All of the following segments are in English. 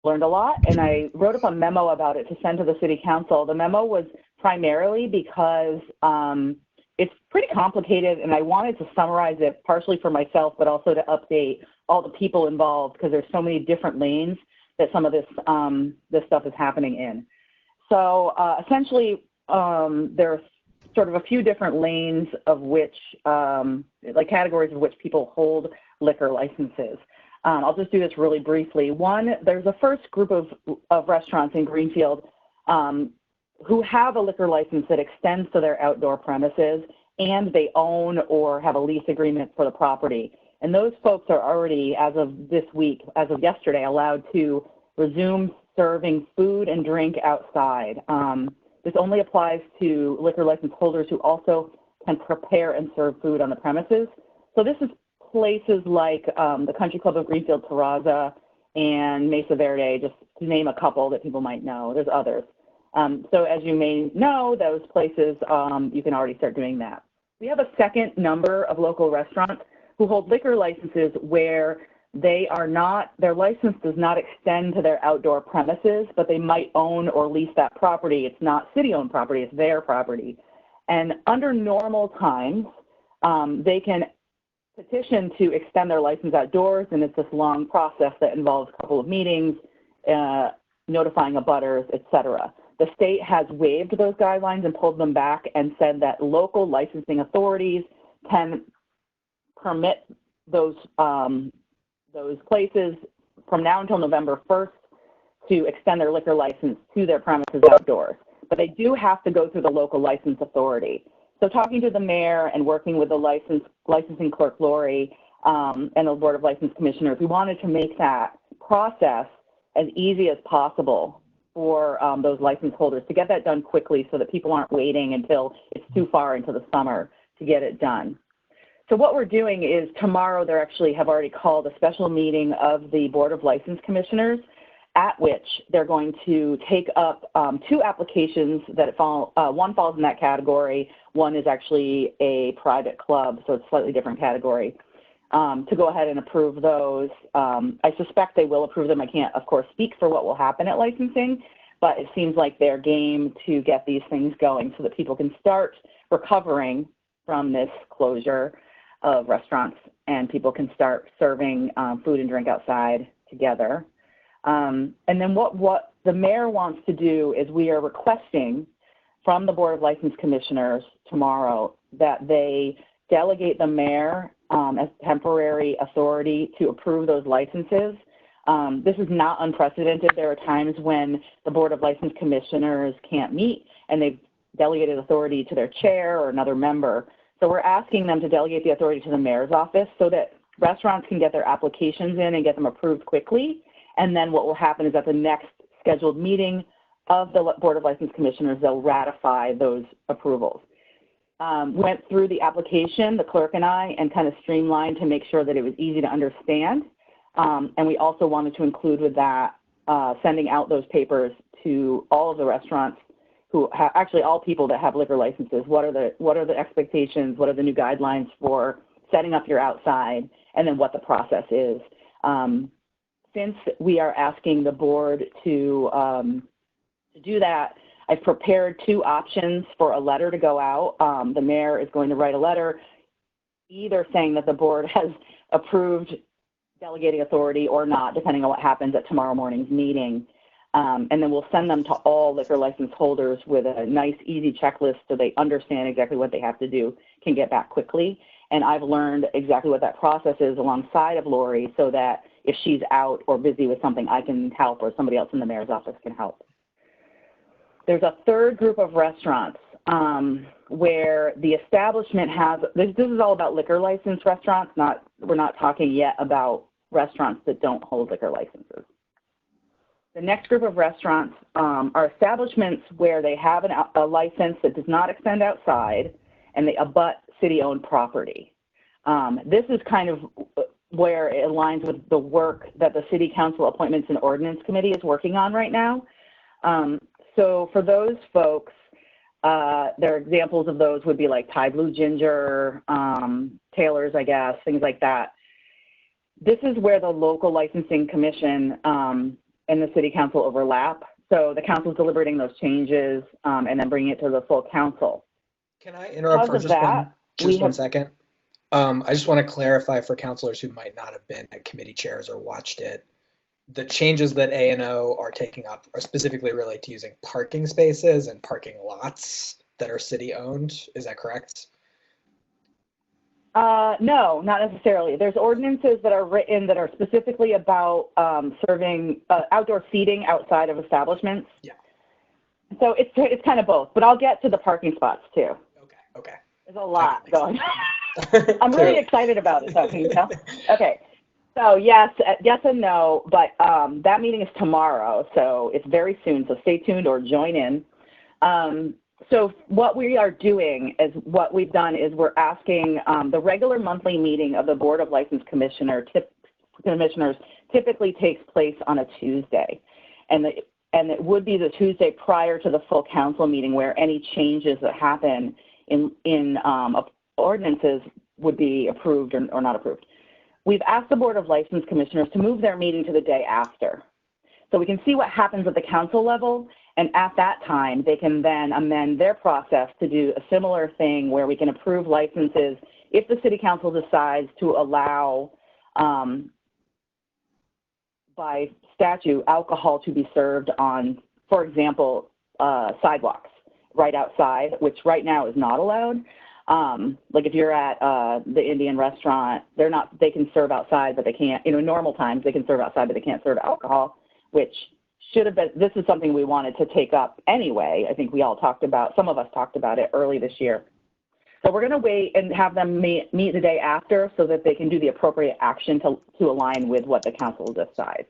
learned a lot, and I wrote up a memo about it to send to the city council. The memo was primarily because it's pretty complicated, and I wanted to summarize it partially for myself, but also to update all the people involved because there's so many different lanes that some of this stuff is happening in. So essentially, there's sort of a few different lanes of which, like categories of which people hold liquor licenses. I'll just do this really briefly. One, there's a first group of restaurants in Greenfield who have a liquor license that extends to their outdoor premises, and they own or have a lease agreement for the property. And those folks are already, as of this week, as of yesterday, allowed to resume serving food and drink outside. This only applies to liquor license holders who also can prepare and serve food on the premises. So this is places like the Country Club of Greenfield, Terraza, and Mesa Verde, just to name a couple that people might know. There's others. So as you may know, those places, you can already start doing that. We have a second number of local restaurants who hold liquor licenses where they are not, their license does not extend to their outdoor premises, but they might own or lease that property. It's not city-owned property, it's their property. And under normal times, they can petition to extend their license outdoors, and it's this long process that involves a couple of meetings, notifying abutters, et cetera. The state has waived those guidelines and pulled them back and said that local licensing authorities can permit those places from now until November 1st to extend their liquor license to their premises outdoors. But they do have to go through the local license authority. So talking to the mayor and working with the licensing clerk, Lori, and the Board of License Commissioners, we wanted to make that process as easy as possible for those license holders to get that done quickly so that people aren't waiting until it's too far into the summer to get it done. So what we're doing is tomorrow they actually have already called a special meeting of the Board of License Commissioners at which they're going to take up two applications that fall, one falls in that category, one is actually a private club, so it's a slightly different category, to go ahead and approve those. I suspect they will approve them. I can't, of course, speak for what will happen at licensing, but it seems like they're game to get these things going so that people can start recovering from this closure of restaurants and people can start serving food and drink outside together. And then what the mayor wants to do is we are requesting from the Board of License Commissioners tomorrow that they delegate the mayor as temporary authority to approve those licenses. This is not unprecedented. There are times when the Board of License Commissioners can't meet and they've delegated authority to their chair or another member. So we're asking them to delegate the authority to the mayor's office so that restaurants can get their applications in and get them approved quickly. And then what will happen is at the next scheduled meeting of the Board of License Commissioners, they'll ratify those approvals. Went through the application, the clerk and I, and kind of streamlined to make sure that it was easy to understand. And we also wanted to include with that sending out those papers to all of the restaurants who have, actually all people that have liquor licenses. What are the expectations? What are the new guidelines for setting up your outside? And then what the process is. Since we are asking the board to do that, I've prepared two options for a letter to go out. The mayor is going to write a letter either saying that the board has approved delegating authority or not, depending on what happens at tomorrow morning's meeting. And then we'll send them to all liquor license holders with a nice, easy checklist so they understand exactly what they have to do, can get back quickly. And I've learned exactly what that process is alongside of Lori so that if she's out or busy with something, I can help or somebody else in the mayor's office can help. There's a third group of restaurants where the establishment has, this is all about liquor license restaurants, we're not talking yet about restaurants that don't hold liquor licenses. The next group of restaurants are establishments where they have a license that does not extend outside and they abut city-owned property. This is kind of where it aligns with the work that the City Council Appointments and Ordinance Committee is working on right now. So for those folks, their examples of those would be like Thai Blue Ginger, Taylor's, I guess, things like that. This is where the local licensing commission and the city council overlap. So the council's deliberating those changes and then bringing it to the full council. Can I interrupt for just one second? I just want to clarify for councilors who might not have been at committee chairs or watched it. The changes that A&O are taking up are specifically related to using parking spaces and parking lots that are city owned. Is that correct? No, not necessarily. There's ordinances that are written that are specifically about serving outdoor seating outside of establishments. Yeah. So it's kind of both, but I'll get to the parking spots too. Okay. There's a lot going on. I'm really excited about it, though, can you tell? Okay. So yes and no, but that meeting is tomorrow, so it's very soon. So stay tuned or join in. So what we are doing is what we've done is we're asking the regular monthly meeting of the Board of License Commissioners typically takes place on a Tuesday, and it would be the Tuesday prior to the full council meeting where any changes that happen in ordinances would be approved or not approved. We've asked the Board of License Commissioners to move their meeting to the day after, so we can see what happens at the council level. And at that time, they can then amend their process to do a similar thing where we can approve licenses if the city council decides to allow, by statute, alcohol to be served on, for example, sidewalks right outside, which right now is not allowed. Like if you're at the Indian restaurant, they can serve outside, but they can't, normal times they can serve outside, but they can't serve alcohol, which should have been, this is something we wanted to take up anyway. I think we all talked about, some of us talked about it early this year. So we're going to wait and have them meet the day after so that they can do the appropriate action to align with what the council decides.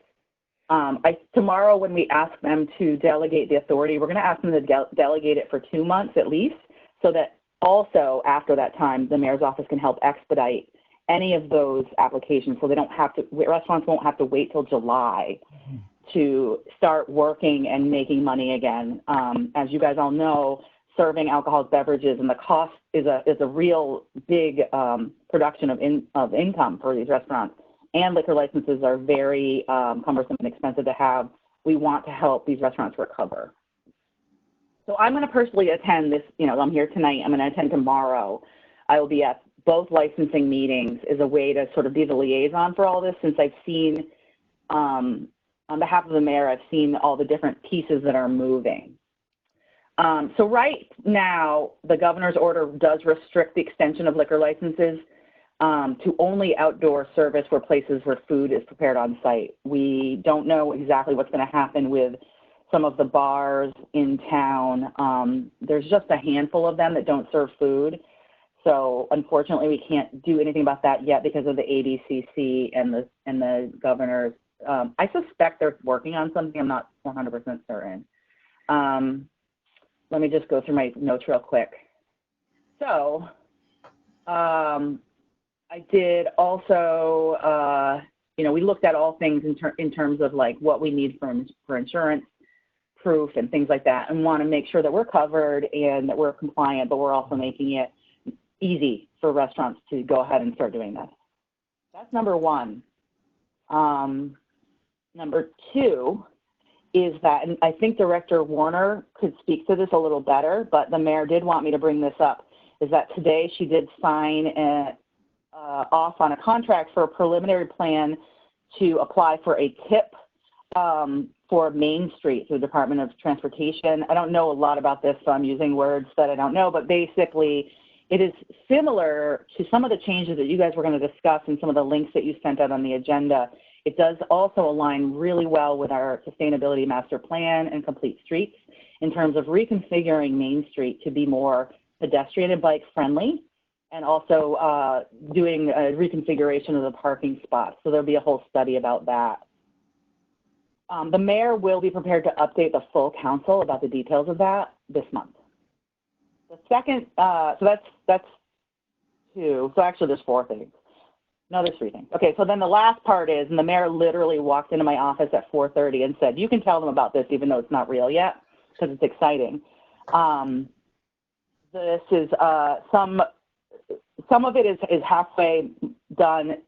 Tomorrow when we ask them to delegate the authority, we're going to ask them to delegate it for 2 months at least, so that also after that time, the mayor's office can help expedite any of those applications so they don't have to, restaurants won't have to wait till July to start working and making money again. As you guys all know, serving alcoholic beverages and the cost is a real big production of income for these restaurants. And liquor licenses are very cumbersome and expensive to have. We want to help these restaurants recover. So I'm going to personally attend this, I'm here tonight, I'm going to attend tomorrow. I will be at both licensing meetings as a way to sort of be the liaison for all this, since I've seen, on behalf of the mayor, I've seen all the different pieces that are moving. So right now, the governor's order does restrict the extension of liquor licenses to only outdoor service where places where food is prepared on site. We don't know exactly what's going to happen with some of the bars in town. There's just a handful of them that don't serve food. So unfortunately, we can't do anything about that yet because of the ADCC and the governor's. I suspect they're working on something. I'm not 100% certain. Let me just go through my notes real quick. So I did also, we looked at all things in terms of like what we need for insurance proof and things like that, and want to make sure that we're covered and that we're compliant, but we're also making it easy for restaurants to go ahead and start doing this. That's number one. Number two is that, and I think Director Warner could speak to this a little better, but the mayor did want me to bring this up, is that today she did sign off on a contract for a preliminary plan to apply for a TIP for Main Street through the Department of Transportation. I don't know a lot about this, so I'm using words that I don't know, but basically it is similar to some of the changes that you guys were going to discuss and some of the links that you sent out on the agenda. It does also align really well with our sustainability master plan and complete streets in terms of reconfiguring Main Street to be more pedestrian and bike friendly, and also doing a reconfiguration of the parking spots. So there'll be a whole study about that. The mayor will be prepared to update the full council about the details of that this month. The second, so that's two. So actually there's four things. No, there's three things. Okay, so then the last part is, and the mayor literally walked into my office at 4:30 and said, you can tell them about this even though it's not real yet, because it's exciting. This is, some of it is halfway done.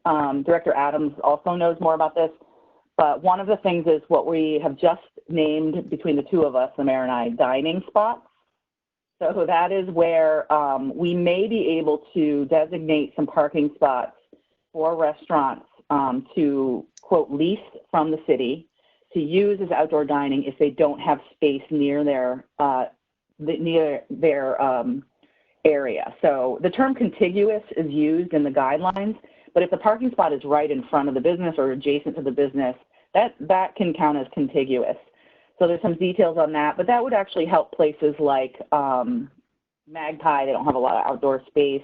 Director Adams also knows more about this, But one of the things is what we have just named between the two of us, the mayor and I, dining spots. So that is where we may be able to designate some parking spots for restaurants to, quote, lease from the city to use as outdoor dining if they don't have space near their area. So the term contiguous is used in the guidelines, but if the parking spot is right in front of the business or adjacent to the business, that can count as contiguous. So there's some details on that, but that would actually help places like Magpie. They don't have a lot of outdoor space.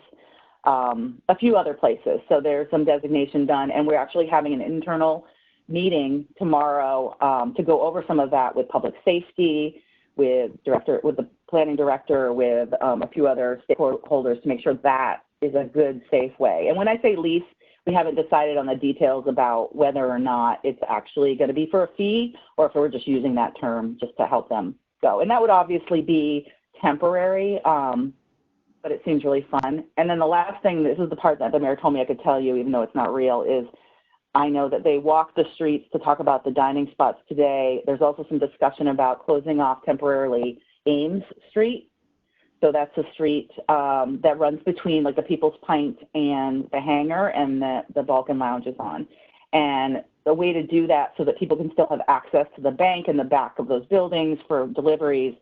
A few other places. So there's some designation done, and we're actually having an internal meeting tomorrow to go over some of that with public safety, with the planning director, with a few other stakeholders to make sure that is a good, safe way. And when I say lease, we haven't decided on the details about whether or not it's actually going to be for a fee or if we're just using that term just to help them go. And that would obviously be temporary, but it seems really fun. And then the last thing, this is the part that the mayor told me I could tell you, even though it's not real, is I know that they walked the streets to talk about the dining spots today. There's also some discussion about closing off temporarily Ames Street. So that's a street that runs between like the People's Pint and the Hangar and the Balkan Lounge is on. And the way to do that so that people can still have access to the bank in the back of those buildings for deliveries,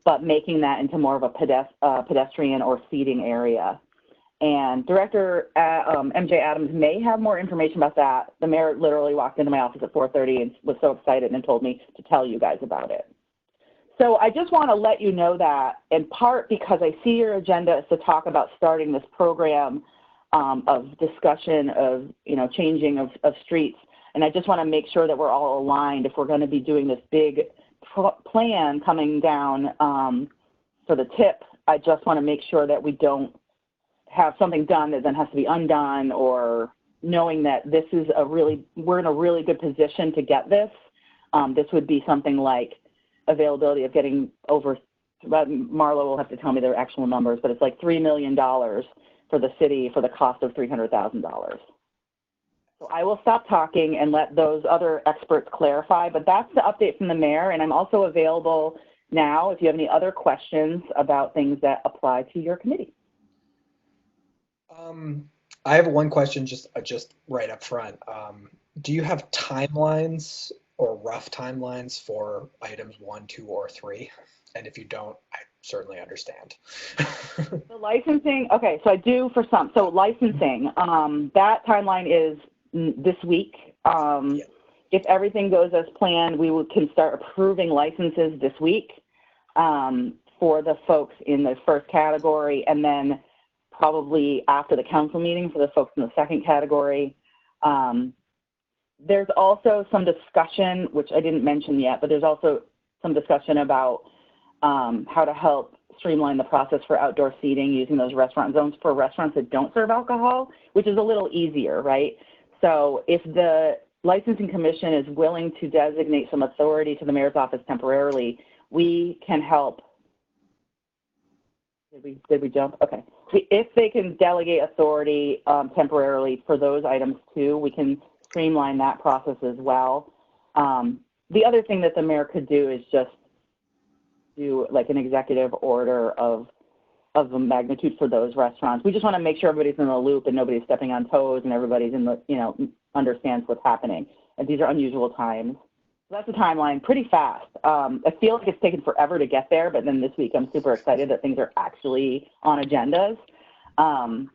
but making that into more of a pedestrian or seating area. And Director MJ Adams may have more information about that. The mayor literally walked into my office at 4:30 and was so excited and told me to tell you guys about it. So I just want to let you know that, in part because I see your agenda is to talk about starting this program of discussion of, changing of streets. And I just want to make sure that we're all aligned if we're going to be doing this big plan coming down for the tip. I just want to make sure that we don't have something done that then has to be undone, or knowing that this is we're in a really good position to get this. This would be something like availability of getting over, Marlo will have to tell me their actual numbers, but it's like $3 million for the city for the cost of $300,000. So I will stop talking and let those other experts clarify, but that's the update from the mayor, and I'm also available now if you have any other questions about things that apply to your committee. I have one question just right up front. Do you have timelines or rough timelines for items 1, 2, or 3? And if you don't, I certainly understand. The licensing, okay, so I do for some. So licensing, that timeline is this week. Yeah. If everything goes as planned, we can start approving licenses this week for the folks in the first category, and then probably after the council meeting for the folks in the second category. There's also some discussion, which I didn't mention yet, but there's also some discussion about how to help streamline the process for outdoor seating using those restaurant zones for restaurants that don't serve alcohol, which is a little easier, right? So if the licensing commission is willing to designate some authority to the mayor's office temporarily, we can help. Did we jump? Okay. If they can delegate authority temporarily for those items too, we can streamline that process as well. The other thing that the mayor could do is just do like an executive order of the magnitude for those restaurants. We just want to make sure everybody's in the loop and nobody's stepping on toes and everybody's in the, understands what's happening. And these are unusual times. So that's a timeline, pretty fast. I feel like it's taken forever to get there, but then this week I'm super excited that things are actually on agendas. I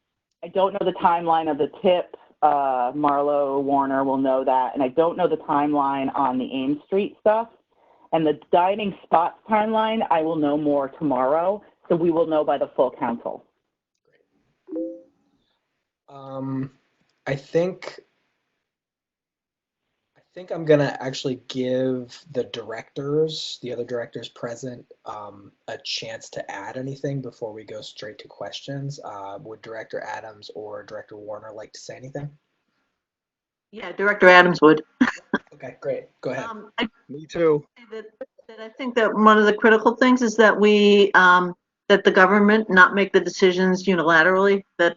don't know the timeline of the tip. Marlo Warner will know that. And I don't know the timeline on the Ames Street stuff. And the dining spots timeline, I will know more tomorrow. So we will know by the full council. I think I'm gonna actually give the other directors present, a chance to add anything before we go straight to questions. Would Director Adams or Director Warner like to say anything? Yeah, Director Adams would. Okay, great. Go ahead. Me too. That I think that one of the critical things is that that the government not make the decisions unilaterally, that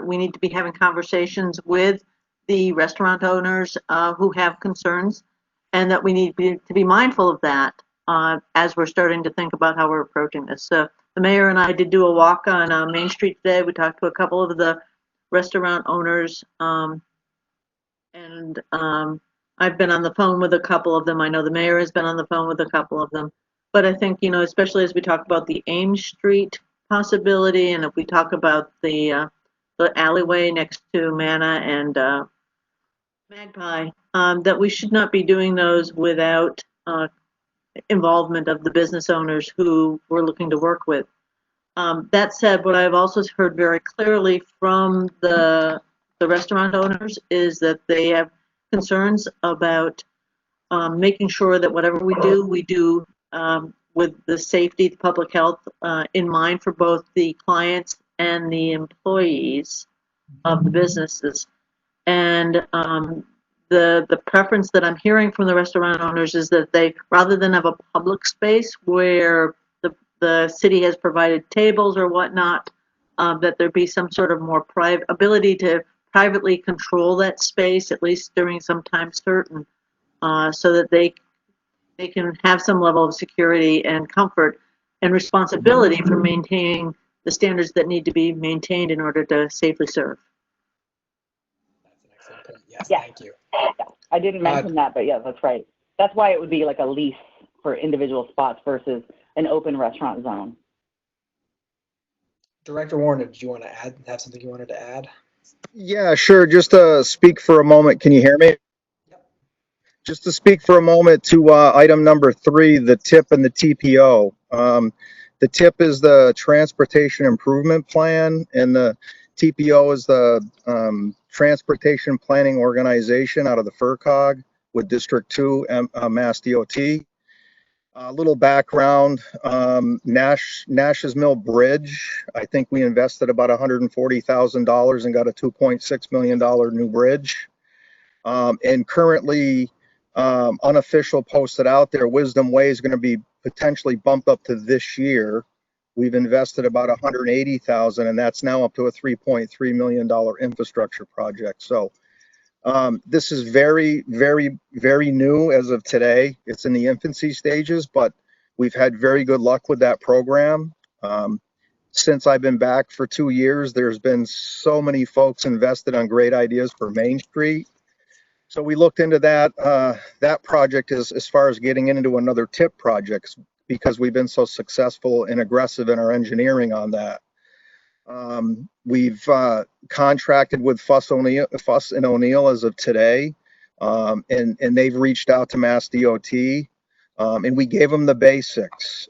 we need to be having conversations with the restaurant owners who have concerns, and that we need to be mindful of that as we're starting to think about how we're approaching this. So the mayor and I did do a walk on Main Street today. We talked to a couple of the restaurant owners, and I've been on the phone with a couple of them. I know the mayor has been on the phone with a couple of them. But I think, especially as we talk about the Ames Street possibility, and if we talk about the alleyway next to Manna and Magpie, that we should not be doing those without involvement of the business owners who we're looking to work with. That said, what I've also heard very clearly from the restaurant owners is that they have concerns about making sure that whatever we do with the safety, the public health in mind for both the clients and the employees of the businesses. And the preference that I'm hearing from the restaurant owners is that they, rather than have a public space where the city has provided tables or whatnot, that there be some sort of more private ability to privately control that space, at least during some time certain, so that they can have some level of security and comfort and responsibility for maintaining the standards that need to be maintained in order to safely serve. That's an excellent point. Yes, Yeah. thank you. I didn't mention that, but yeah, that's right. That's why it would be like a lease for individual spots versus an open restaurant zone. Director Warner, did you want to have something you wanted to add? Yeah, sure. Just to speak for a moment, can you hear me? Yep. Just to speak for a moment to item number 3, the TIP and the TPO. The TIP is the Transportation Improvement Plan, and the TPO is the Transportation Planning Organization out of the FERCog with District 2 Mass DOT. A little background, Nash's Mill Bridge, I think we invested about $140,000 and got a $2.6 million new bridge. And currently, unofficial posted out there, Wisdom Way is going to be potentially bumped up to this year. We've invested about $180,000, and that's now up to a $3.3 million infrastructure project. So this is very, very, very new as of today. It's in the infancy stages, but we've had very good luck with that program. Since I've been back for 2 years, there's been so many folks invested on great ideas for Main Street. So we looked into that project as far as getting into another TIP project because we've been so successful and aggressive in our engineering on that. We've contracted with Fuss and O'Neill as of today, and they've reached out to Mass DOT, and we gave them the basics.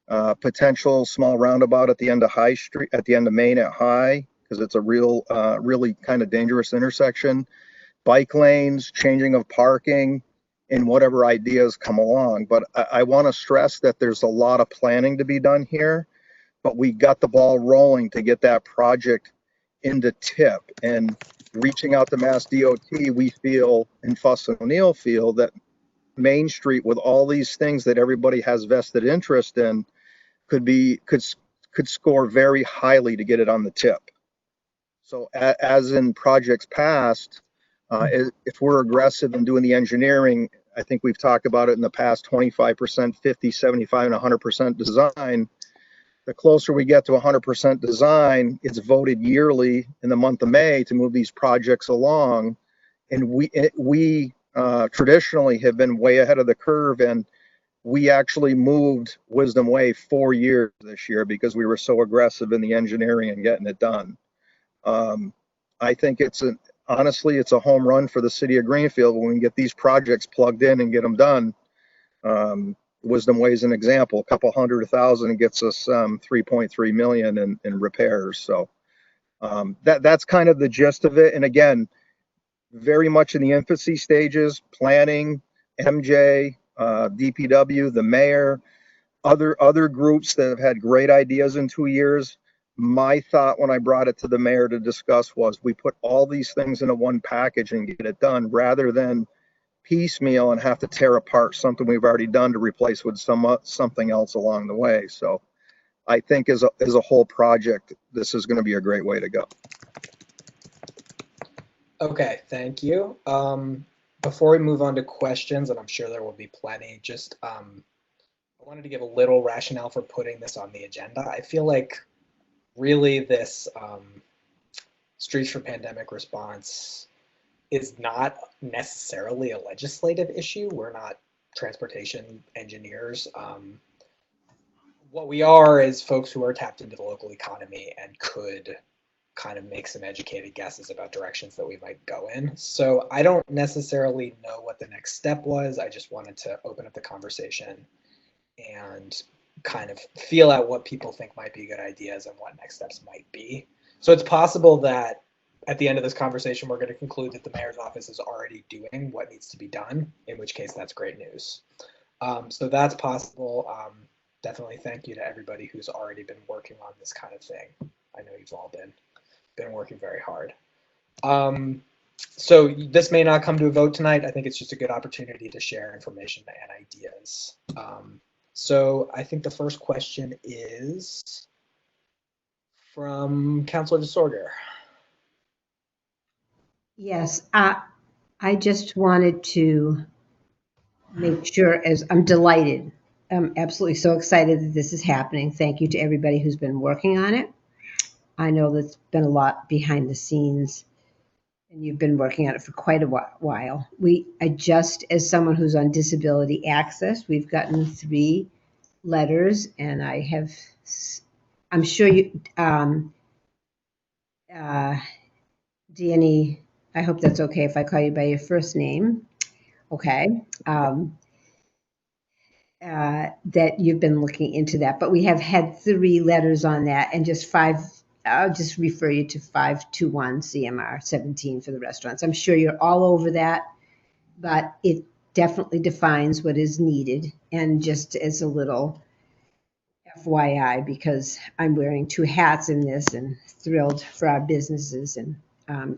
Potential small roundabout at the end of High Street, at the end of Main at High, because it's a really kind of dangerous intersection. Bike lanes, changing of parking, and whatever ideas come along. But I want to stress that there's a lot of planning to be done here. But we got the ball rolling to get that project into TIP, and reaching out to Mass DOT, we feel, and Fuss and O'Neill feel, that Main Street, with all these things that everybody has vested interest in, could score very highly to get it on the TIP. So as in projects past, if we're aggressive in doing the engineering, I think we've talked about it in the past, 25%, 50, 75, and 100% design. The closer we get to 100% design, it's voted yearly in the month of May to move these projects along. And we traditionally have been way ahead of the curve, and we actually moved Wisdom Way 4 years this year because we were so aggressive in the engineering and getting it done. I think honestly, it's a home run for the city of Greenfield when we get these projects plugged in and get them done. Wisdom Way is an example. A couple $100,000 gets us $3.3 million in repairs. So that's kind of the gist of it. And again, very much in the infancy stages. Planning, MJ, DPW, the mayor, other groups that have had great ideas in 2 years. My thought when I brought it to the mayor to discuss was we put all these things into one package and get it done, rather than piecemeal and have to tear apart something we've already done to replace with something else along the way. So I think as a whole project, this is going to be a great way to go. Okay, thank you. before we move on to questions, and I'm sure there will be plenty, just I wanted to give a little rationale for putting this on the agenda. I feel like really this Streets for Pandemic Response is not necessarily a legislative issue. We're not transportation engineers. What we are is folks who are tapped into the local economy and could kind of make some educated guesses about directions that we might go in. So I don't necessarily know what the next step was. I just wanted to open up the conversation and kind of feel out what people think might be good ideas and what next steps might be. So it's possible that at the end of this conversation, we're going to conclude that the mayor's office is already doing what needs to be done, in which case that's great news. So that's possible. Definitely thank you to everybody who's already been working on this kind of thing. I know you've all been working very hard. So this may not come to a vote tonight. I think it's just a good opportunity to share information and ideas. So I think the first question is from Councilor DeSorger. Yes, I just wanted to make sure, as I'm delighted. I'm absolutely so excited that this is happening. Thank you to everybody who's been working on it. I know there's been a lot behind the scenes, and you've been working on it for quite a while. I just, as someone who's on disability access, we've gotten 3 letters, and I'm sure you, Danny, I hope that's okay if I call you by your first name. Okay. That you've been looking into that, but we have had 3 letters on that, and just 5. I'll just refer you to 521 CMR 17 for the restaurants. I'm sure you're all over that, but it definitely defines what is needed. And just as a little FYI, because I'm wearing 2 hats in this and thrilled for our businesses, and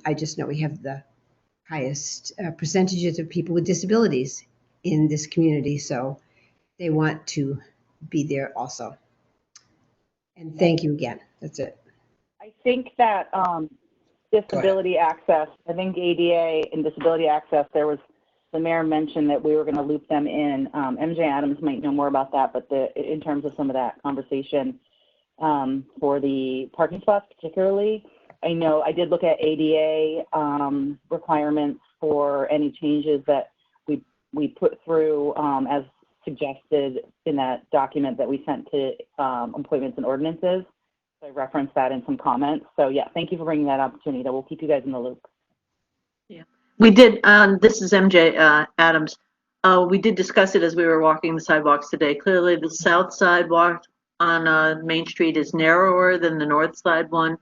I just know we have the highest percentages of people with disabilities in this community, so they want to be there also. And thank you again. That's it. I think that disability access, I think ADA and disability access, the mayor mentioned that we were going to loop them in. MJ Adams might know more about that, but in terms of some of that conversation for the parking spots particularly, I know I did look at ADA requirements for any changes that we put through as suggested in that document that we sent to appointments and ordinances. So I referenced that in some comments. So yeah, thank you for bringing that opportunity. That will keep you guys in the loop. Yeah, we did. This is MJ Adams. We did discuss it as we were walking the sidewalks today. Clearly, the south sidewalk on Main Street is narrower than the north side one.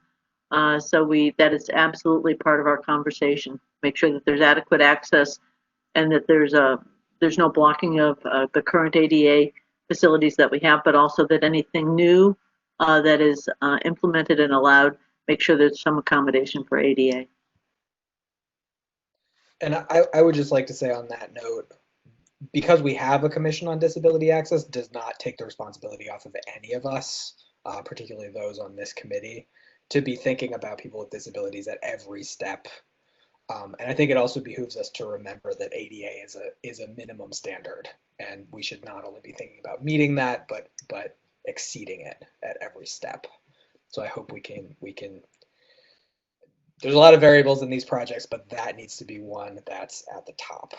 So that is absolutely part of our conversation. Make sure that there's adequate access and that there's no blocking of the current ADA facilities that we have, but also that anything new that is implemented and allowed, make sure there's some accommodation for ADA. And I would just like to say on that note, because we have a commission on disability access, does not take the responsibility off of any of us, particularly those on this committee, to be thinking about people with disabilities at every step. And I think it also behooves us to remember that ADA is a minimum standard, and we should not only be thinking about meeting that, but exceeding it at every step. So I hope we can. There's a lot of variables in these projects, but that needs to be one that's at the top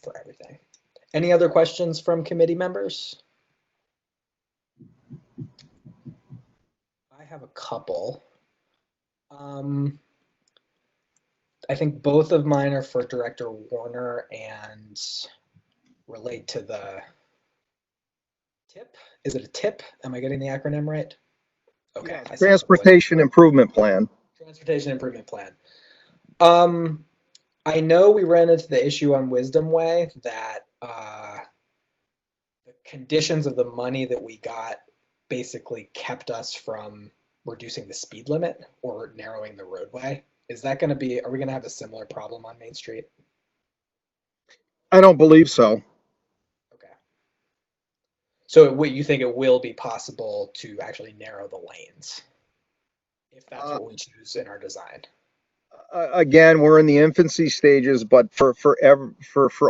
for everything. Any other questions from committee members? I have a couple. I think both of mine are for Director Warner and relate to the TIP. Is it a TIP? Am I getting the acronym right? Okay. Yeah, Transportation Improvement Plan. Transportation Improvement Plan. I know we ran into the issue on Wisdom Way that the conditions of the money that we got basically kept us from reducing the speed limit or narrowing the roadway. Is that going to be, are we going to have a similar problem on Main Street? I don't believe so. Okay. So you think it will be possible to actually narrow the lanes if that's what we choose in our design? Again, we're in the infancy stages, but for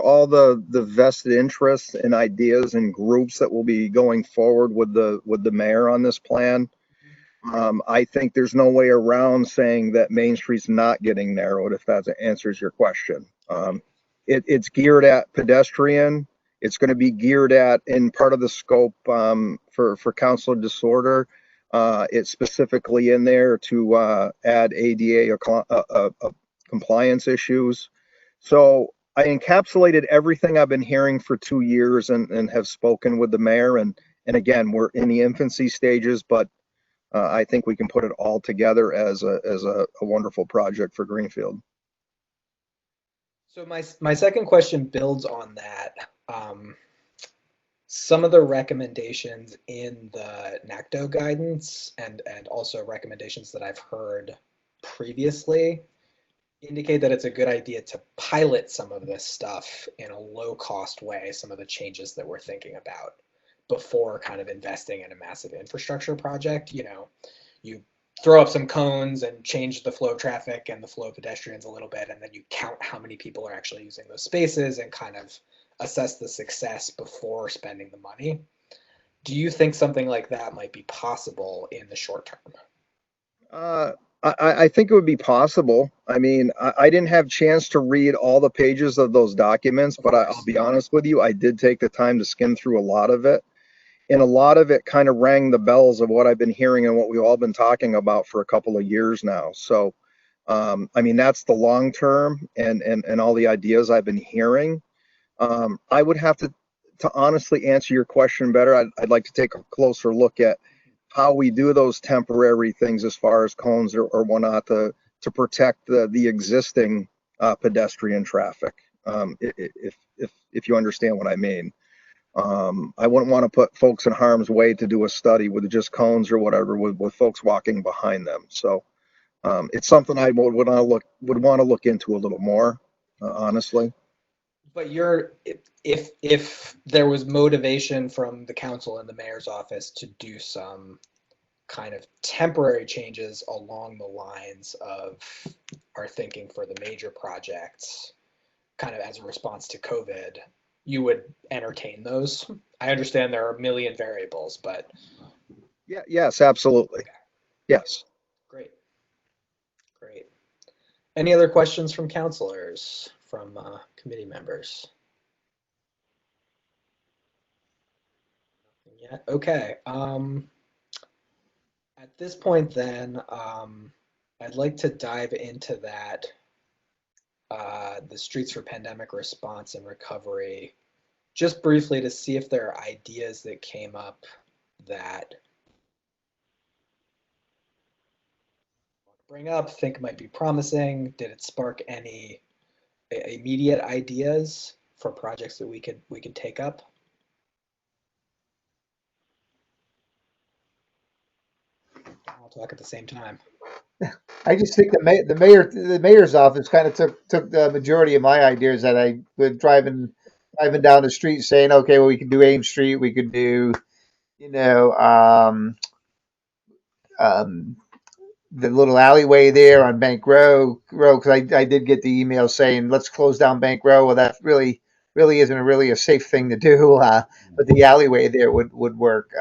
all the vested interests and ideas and groups that will be going forward with the mayor on this plan, I think there's no way around saying that Main Street's not getting narrowed, if that answers your question. It's geared at pedestrian. It's going to be geared at, in part of the scope for Councilor Disorder. It's specifically in there to add ADA compliance issues. So I encapsulated everything I've been hearing for 2 years and have spoken with the mayor. And again, we're in the infancy stages, but I think we can put it all together as a wonderful project for Greenfield. So my second question builds on that. Some of the recommendations in the NACDO guidance and also recommendations that I've heard previously indicate that it's a good idea to pilot some of this stuff in a low-cost way, some of the changes that we're thinking about, before kind of investing in a massive infrastructure project. You know, you throw up some cones and change the flow of traffic and the flow of pedestrians a little bit, and then you count how many people are actually using those spaces and kind of assess the success before spending the money. Do you think something like that might be possible in the short term? I think it would be possible. I mean, I didn't have a chance to read all the pages of those documents, but I'll be honest with you, I did take the time to skim through a lot of it. And a lot of it kind of rang the bells of what I've been hearing and what we've all been talking about for a couple of years now. So, I mean, that's the long term and all the ideas I've been hearing. I would have to honestly answer your question better. I'd like to take a closer look at how we do those temporary things as far as cones or whatnot to protect the existing pedestrian traffic. If you understand what I mean. I wouldn't want to put folks in harm's way to do a study with just cones or whatever with folks walking behind them. So it's something I would want to look into a little more, honestly. But if there was motivation from the council and the mayor's office to do some kind of temporary changes along the lines of our thinking for the major projects, kind of as a response to COVID, you would entertain those? I understand there are a million variables, but yeah, yes, absolutely. Okay. Yes. Great. Any other questions from councilors, from committee members? Yeah. Okay. At this point, then, I'd like to dive into that, the Streets for Pandemic Response and Recovery, just briefly to see if there are ideas that came up that bring up, think might be promising. Did it spark any immediate ideas for projects that we could take up? I'll talk at the same time. I just think the mayor's office kind of took the majority of my ideas that I was driving down the street saying, okay, well, we could do Ames Street, we could do, you know, the little alleyway there on Bank Row, because I did get the email saying let's close down Bank Row. Well, that really isn't really a safe thing to do, but the alleyway there would work.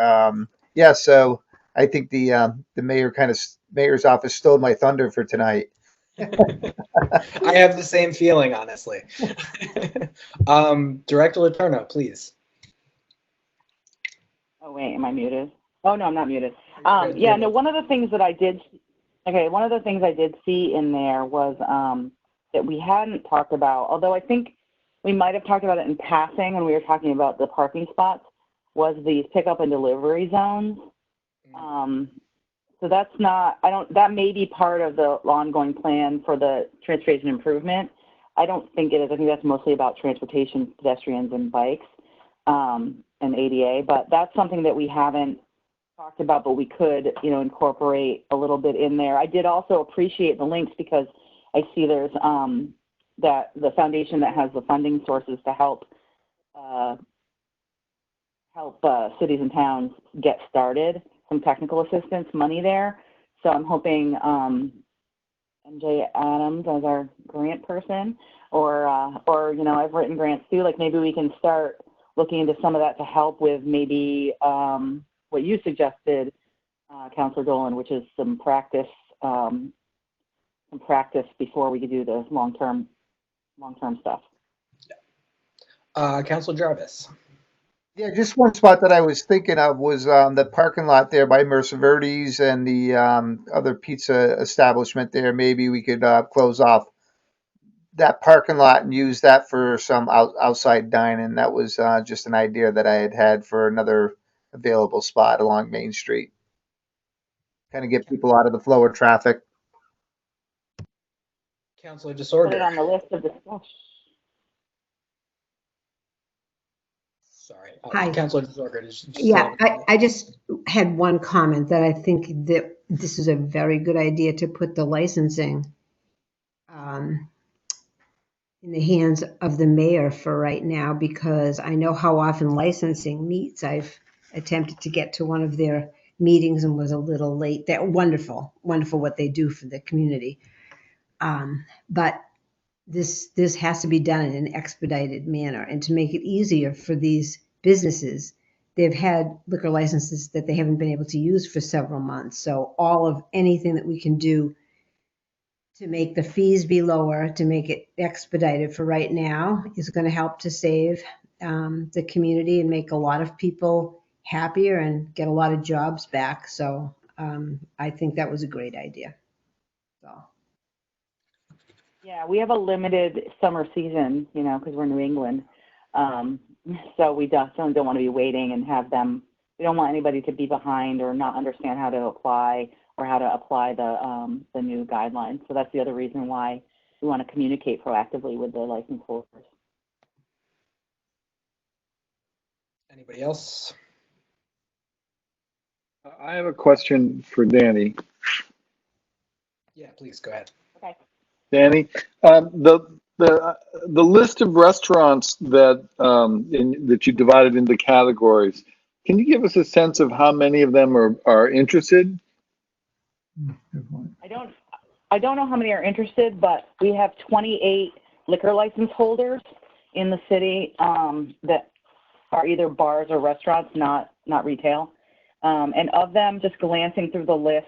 Yeah, so I think the mayor's office stole my thunder for tonight. I have the same feeling, honestly. Director Letourneau, please. Oh, wait, am I muted? Oh, no, I'm not muted. Yeah, no, one of the things I did see in there was that we hadn't talked about, although I think we might have talked about it in passing when we were talking about the parking spots, was these pickup and delivery zones. So that's not, that may be part of the ongoing plan for the transportation improvement. I don't think it is. I think that's mostly about transportation, pedestrians, and bikes, and ADA, but that's something that we haven't talked about, but we could, incorporate a little bit in there. I did also appreciate the links because I see there's that the foundation that has the funding sources to help cities and towns get started, some technical assistance money there. So I'm hoping, MJ Adams as our grant person, or I've written grants too. Like maybe we can start looking into some of that to help with maybe what you suggested, Councilor Dolan, which is some practice before we could do the long-term stuff. Councilor Jarvis. Yeah, just one spot that I was thinking of was the parking lot there by Mercer Verdes and the other pizza establishment there. Maybe we could close off that parking lot and use that for some outside dining. That was just an idea that I had for another available spot along Main Street. Kind of get people out of the flow of traffic. Councilor Put it Disorder. on the list of discussion. Sorry. Hi. Councilor Disorder. Yeah, I just had one comment that I think that this is a very good idea to put the licensing in the hands of the mayor for right now, because I know how often licensing meets. I've attempted to get to one of their meetings and was a little late. They're wonderful what they do for the community. But this has to be done in an expedited manner, and to make it easier for these businesses. They've had liquor licenses that they haven't been able to use for several months. So anything that we can do to make the fees be lower, to make it expedited for right now, is going to help to save the community and make a lot of people happier and get a lot of jobs back. So I think that was a great idea. So. Yeah, we have a limited summer season, because we're New England. So we definitely don't want to be waiting and have them. We don't want anybody to be behind or not understand how to apply the new guidelines. So that's the other reason why we want to communicate proactively with the license holders. Anybody else? I have a question for Danny. Yeah, please go ahead. Okay. Danny, the list of restaurants that that you divided into categories, can you give us a sense of how many of them are interested? I don't know how many are interested, but we have 28 liquor license holders in the city that are either bars or restaurants, not retail. And of them, just glancing through the list,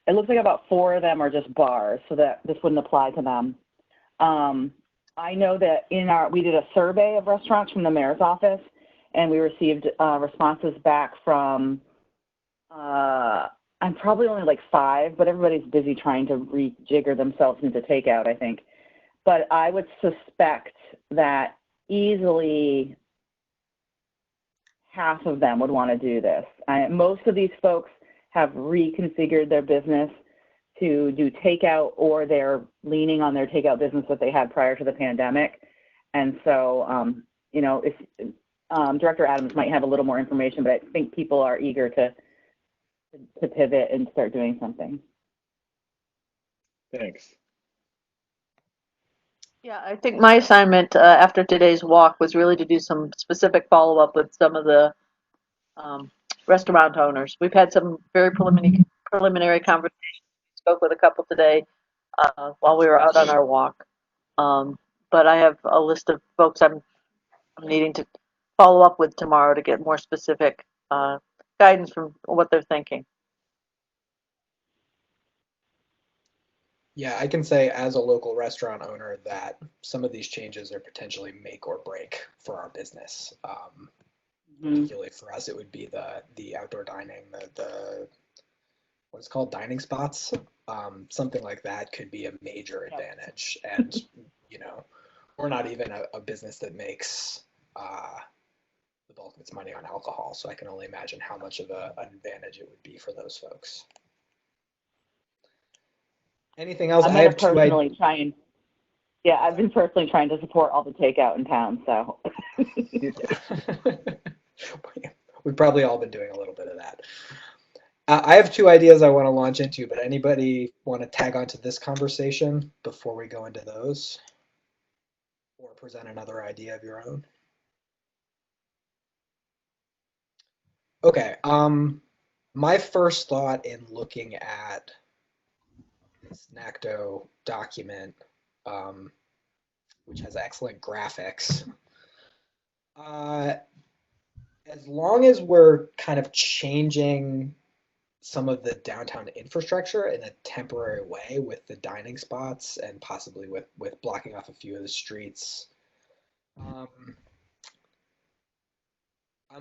it looks like about 4 of them are just bars, so that this wouldn't apply to them. I know that we did a survey of restaurants from the mayor's office, and we received responses back from, I'm probably only like 5, but everybody's busy trying to rejigger themselves into takeout, I think. But I would suspect that easily half of them would want to do this. Most of these folks have reconfigured their business to do takeout, or they're leaning on their takeout business that they had prior to the pandemic. And so, if Director Adams might have a little more information, but I think people are eager to pivot and start doing something. Thanks. Yeah, I think my assignment after today's walk was really to do some specific follow-up with some of the restaurant owners. We've had some very preliminary conversations. We spoke with a couple today while we were out on our walk. But I have a list of folks I'm needing to follow up with tomorrow to get more specific guidance from what they're thinking. Yeah, I can say as a local restaurant owner that some of these changes are potentially make or break for our business. Particularly for us, it would be the outdoor dining, the what's called dining spots. Something like that could be a major advantage. And, we're not even a business that makes the bulk of its money on alcohol. So I can only imagine how much of an advantage it would be for those folks. Anything else? I've been personally trying to support all the takeout in town, so. We've probably all been doing a little bit of that. I have 2 ideas I want to launch into, but anybody want to tag onto this conversation before we go into those? Or present another idea of your own? Okay, my first thought in looking at this NACDO document, which has excellent graphics. As long as we're kind of changing some of the downtown infrastructure in a temporary way with the dining spots and possibly with blocking off a few of the streets, I'm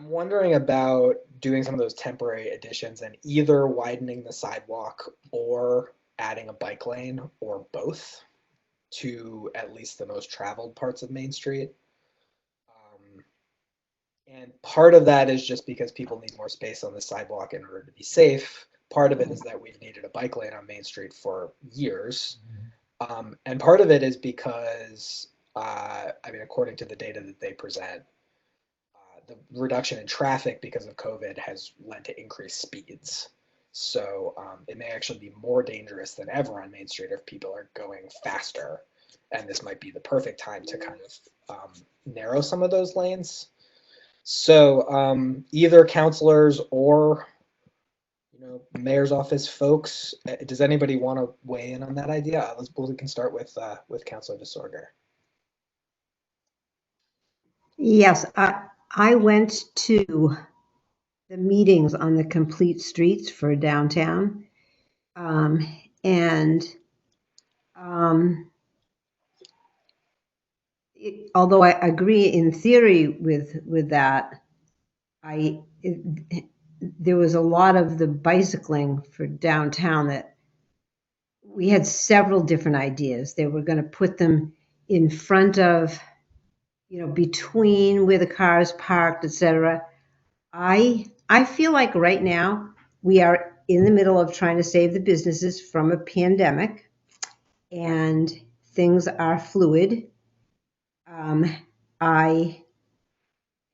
wondering about doing some of those temporary additions and either widening the sidewalk or adding a bike lane or both to at least the most traveled parts of Main Street. And part of that is just because people need more space on the sidewalk in order to be safe. Part of it is that we've needed a bike lane on Main Street for years. And part of it is because, I mean, according to the data that they present, the reduction in traffic because of COVID has led to increased speeds. So it may actually be more dangerous than ever on Main Street if people are going faster. And this might be the perfect time to kind of narrow some of those lanes. So either counselors or, mayor's office folks, does anybody want to weigh in on that idea? We can start with Councilor DeSorger. Yes, I went to the meetings on the complete streets for downtown, although I agree in theory with that, there was a lot of the bicycling for downtown that we had several different ideas. They were going to put them in front of, between where the cars parked, etc. I feel like right now we are in the middle of trying to save the businesses from a pandemic, and things are fluid.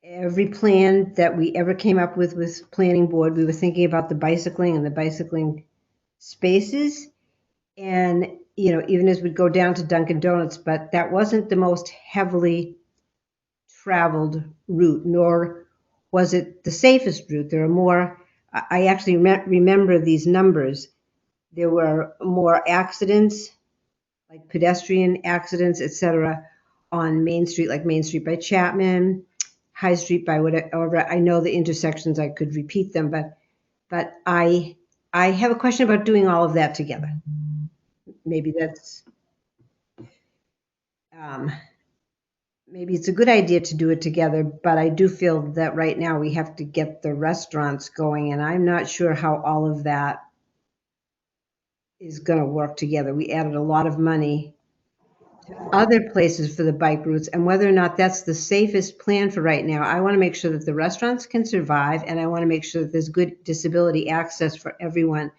Every plan that we ever came up with planning board, we were thinking about the bicycling and the bicycling spaces. And, even as we'd go down to Dunkin' Donuts, but that wasn't the most heavily traveled route, nor was it the safest route. There are more, I actually remember these numbers. There were more accidents, like pedestrian accidents, etc., on Main Street, like Main Street by Chapman, High Street by whatever. I know the intersections, I could repeat them, but I have a question about doing all of that together. Maybe that's, maybe it's a good idea to do it together, but I do feel that right now we have to get the restaurants going, and I'm not sure how all of that is going to work together. We added a lot of money to other places for the bike routes, and whether or not that's the safest plan for right now, I want to make sure that the restaurants can survive, and I want to make sure that there's good disability access for everyone.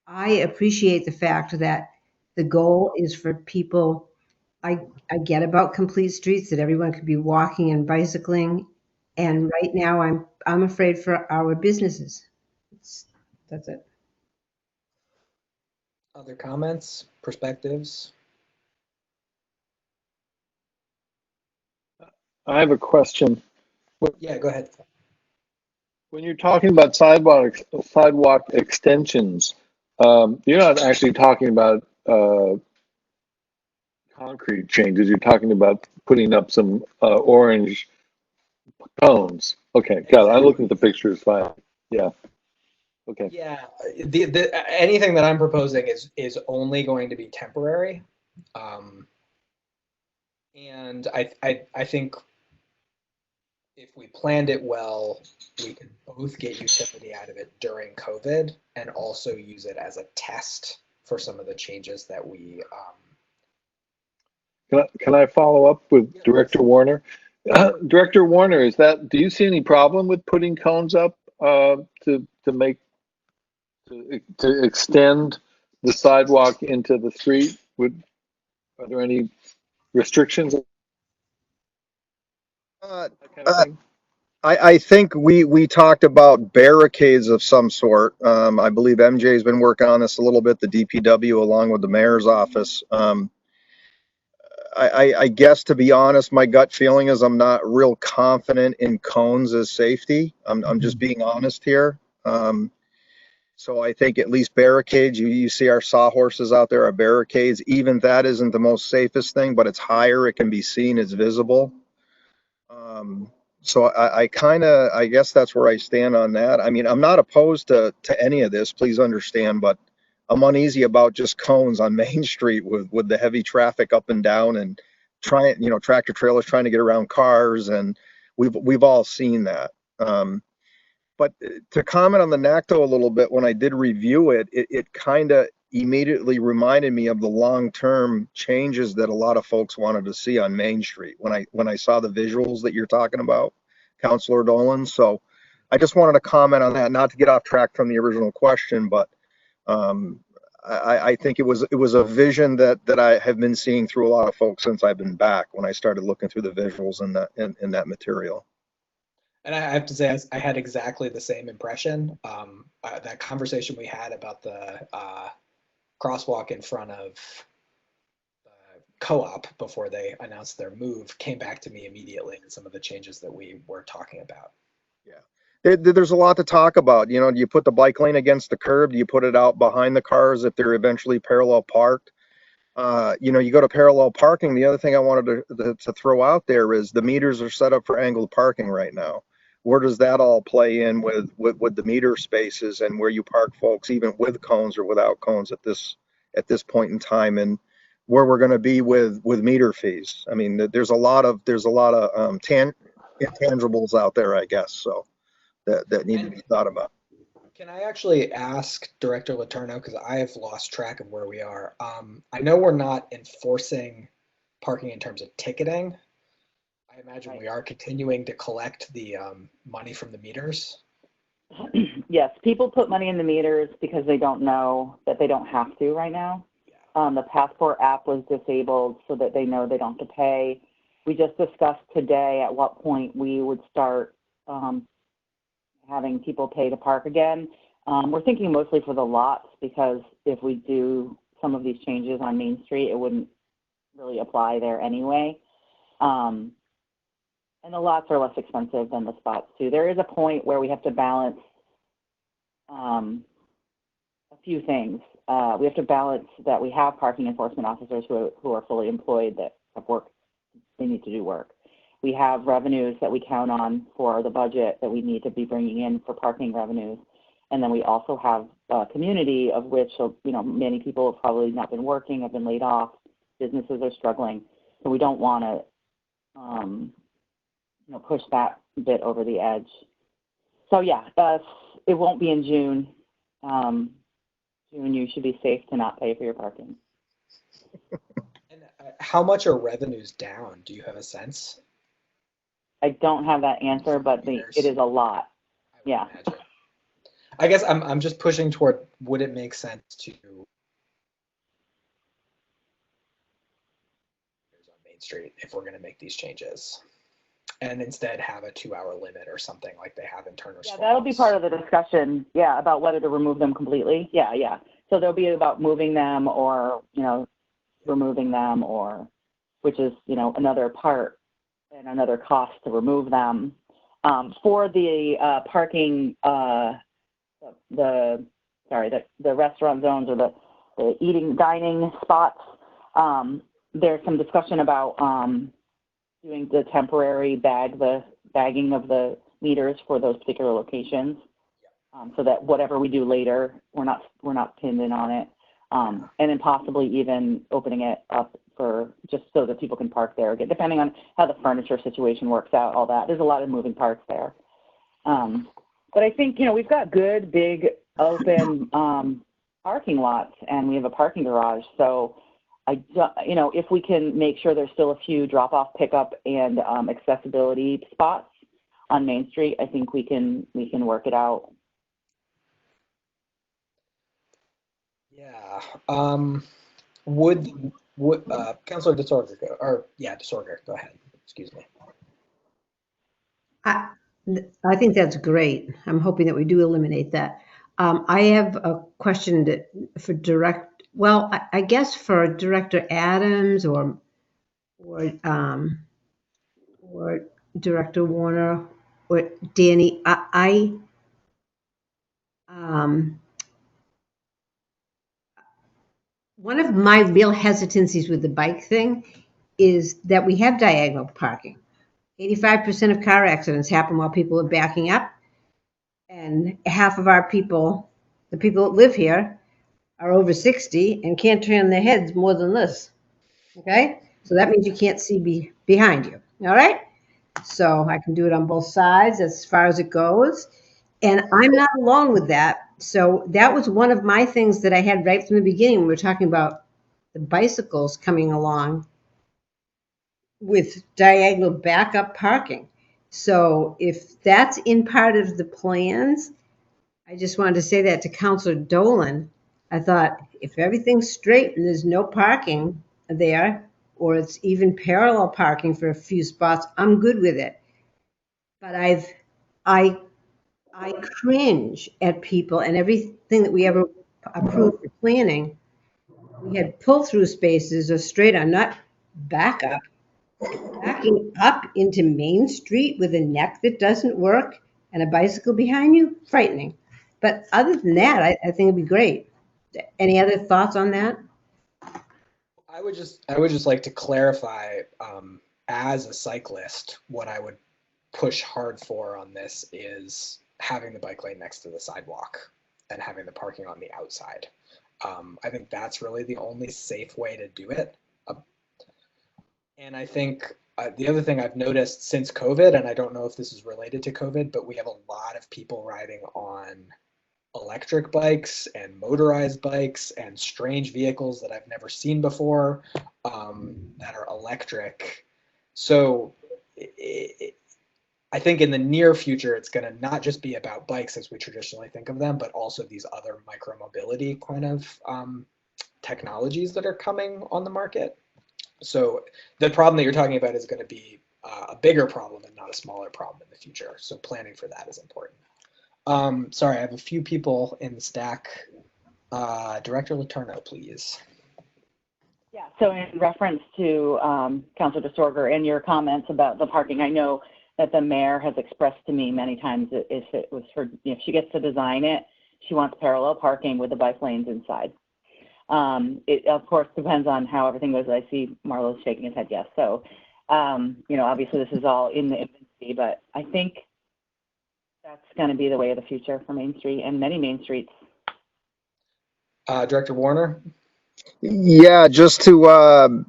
I appreciate the fact that the goal is for people, I get about complete streets, that everyone could be walking and bicycling, and right now I'm afraid for our businesses. That's it. Other comments, perspectives? I have a question. Yeah, go ahead. When you're talking about sidewalk extensions, you're not actually talking about concrete changes. You're talking about putting up some orange cones. Okay, got it. I looked at the pictures. Fine. Yeah. Okay. Yeah, anything that I'm proposing is only going to be temporary, and I think if we planned it well, we could both get utility out of it during COVID and also use it as a test for some of the changes that we. Can I follow up with Director Warner? Director Warner, do you see any problem with putting cones up to extend the sidewalk into the street? Are there any restrictions? I think we talked about barricades of some sort. I believe MJ's been working on this a little bit, the DPW along with the mayor's office. I guess, to be honest, my gut feeling is I'm not real confident in cones as safety. I'm just being honest here. So I think at least barricades, you see our sawhorses out there are barricades. Even that isn't the most safest thing, but it's higher. It can be seen. It's visible. So I guess that's where I stand on that. I mean, I'm not opposed to any of this, please understand, but I'm uneasy about just cones on Main Street with the heavy traffic up and down and tractor trailers trying to get around cars, and we've all seen that. But to comment on the NACTO a little bit, when I did review it, it kind of immediately reminded me of the long-term changes that a lot of folks wanted to see on Main Street when I saw the visuals that you're talking about, Councilor Dolan. So I just wanted to comment on that, not to get off track from the original question, but I think it was a vision that I have been seeing through a lot of folks since I've been back when I started looking through the visuals in that material. And I have to say, I had exactly the same impression. That conversation we had about the crosswalk in front of the co-op before they announced their move came back to me immediately, and some of the changes that we were talking about. Yeah, there's a lot to talk about. Do you put the bike lane against the curb? Do you put it out behind the cars if they're eventually parallel parked? You go to parallel parking. The other thing I wanted to throw out there is the meters are set up for angled parking right now. Where does that all play in with the meter spaces and where you park folks, even with cones or without cones at this point in time, and where we're going to be with meter fees? I mean, there's a lot of intangibles out there, I guess, so that need to be thought about. Can I actually ask Director Letourneau, because I have lost track of where we are. I know we're not enforcing parking in terms of ticketing. I imagine we are continuing to collect the money from the meters. Yes, people put money in the meters because they don't know that they don't have to right now. The Passport app was disabled so that they know they don't have to pay. We just discussed today at what point we would start having people pay to park again. We're thinking mostly for the lots, because if we do some of these changes on Main Street, it wouldn't really apply there anyway. And the lots are less expensive than the spots too. There is a point where we have to balance a few things. We have to balance that we have parking enforcement officers who are fully employed that have work, they need to do work. We have revenues that we count on for the budget that we need to be bringing in for parking revenues. And then we also have a community of which, many people have probably not been working, have been laid off, businesses are struggling. So we don't want to, push that bit over the edge. So yeah, it won't be in June. June, you should be safe to not pay for your parking. And how much are revenues down? Do you have a sense? I don't have that answer, but it is a lot. Yeah. Imagine. I guess I'm just pushing toward, would it make sense to on Main Street if we're going to make these changes, and instead have a 2-hour limit or something like they have in Turner's Falls? That'll be part of the discussion, about whether to remove them completely. Yeah. So there'll be about moving them or, removing them, or, which is, another part and another cost to remove them. For the parking, the restaurant zones or the dining spots, there's some discussion about doing the temporary bagging of the meters for those particular locations, so that whatever we do later, we're not pinned in on it, and then possibly even opening it up for just so that people can park there again, depending on how the furniture situation works out. All that, there's a lot of moving parts there. But I think, we've got good, big, open parking lots, and we have a parking garage. So, if we can make sure there's still a few drop-off, pickup, and accessibility spots on Main Street, I think we can work it out. Yeah. Would Councilor DeSorger go? Or DeSorger, go ahead. Excuse me. I think that's great. I'm hoping that we do eliminate that. I have a question I guess for Director Adams or Director Warner or Danny. one of my real hesitancies with the bike thing is that we have diagonal parking. 85% of car accidents happen while people are backing up. And half of our people, the people that live here, are over 60 and can't turn their heads more than this. Okay? So that means you can't see behind you. All right? So I can do it on both sides as far as it goes. And I'm not alone with that. So that was one of my things that I had right from the beginning when we were talking about the bicycles coming along with diagonal backup parking. So if that's in part of the plans, I just wanted to say that to Councilor Dolan. I thought if everything's straight and there's no parking there, or it's even parallel parking for a few spots, I'm good with it. But I cringe at people and everything that we ever approved for planning. We had pull-through spaces or straight on, not backup. Backing up into Main Street with a neck that doesn't work and a bicycle behind you, frightening. But other than that, I think it'd be great. Any other thoughts on that? I would just like to clarify, as a cyclist, what I would push hard for on this is having the bike lane next to the sidewalk and having the parking on the outside. I think that's really the only safe way to do it. And I think the other thing I've noticed since COVID, and I don't know if this is related to COVID, but we have a lot of people riding on electric bikes and motorized bikes and strange vehicles that I've never seen before, that are electric. So I think in the near future, it's going to not just be about bikes as we traditionally think of them, but also these other micromobility kind of technologies that are coming on the market. So the problem that you're talking about is going to be a bigger problem and not a smaller problem in the future. So planning for that is important. Sorry, I have a few people in the stack. Director Letourneau, please. Yeah, so in reference to Councilor DeSorger and your comments about the parking, I know that the mayor has expressed to me many times that if it was her, if she gets to design it, she wants parallel parking with the bike lanes inside. It of course depends on how everything goes. I see Marlo's shaking his head yes. So, you know, obviously this is all in the infancy, but I think that's going to be the way of the future for Main Street and many main streets. Director Warner. Yeah, just to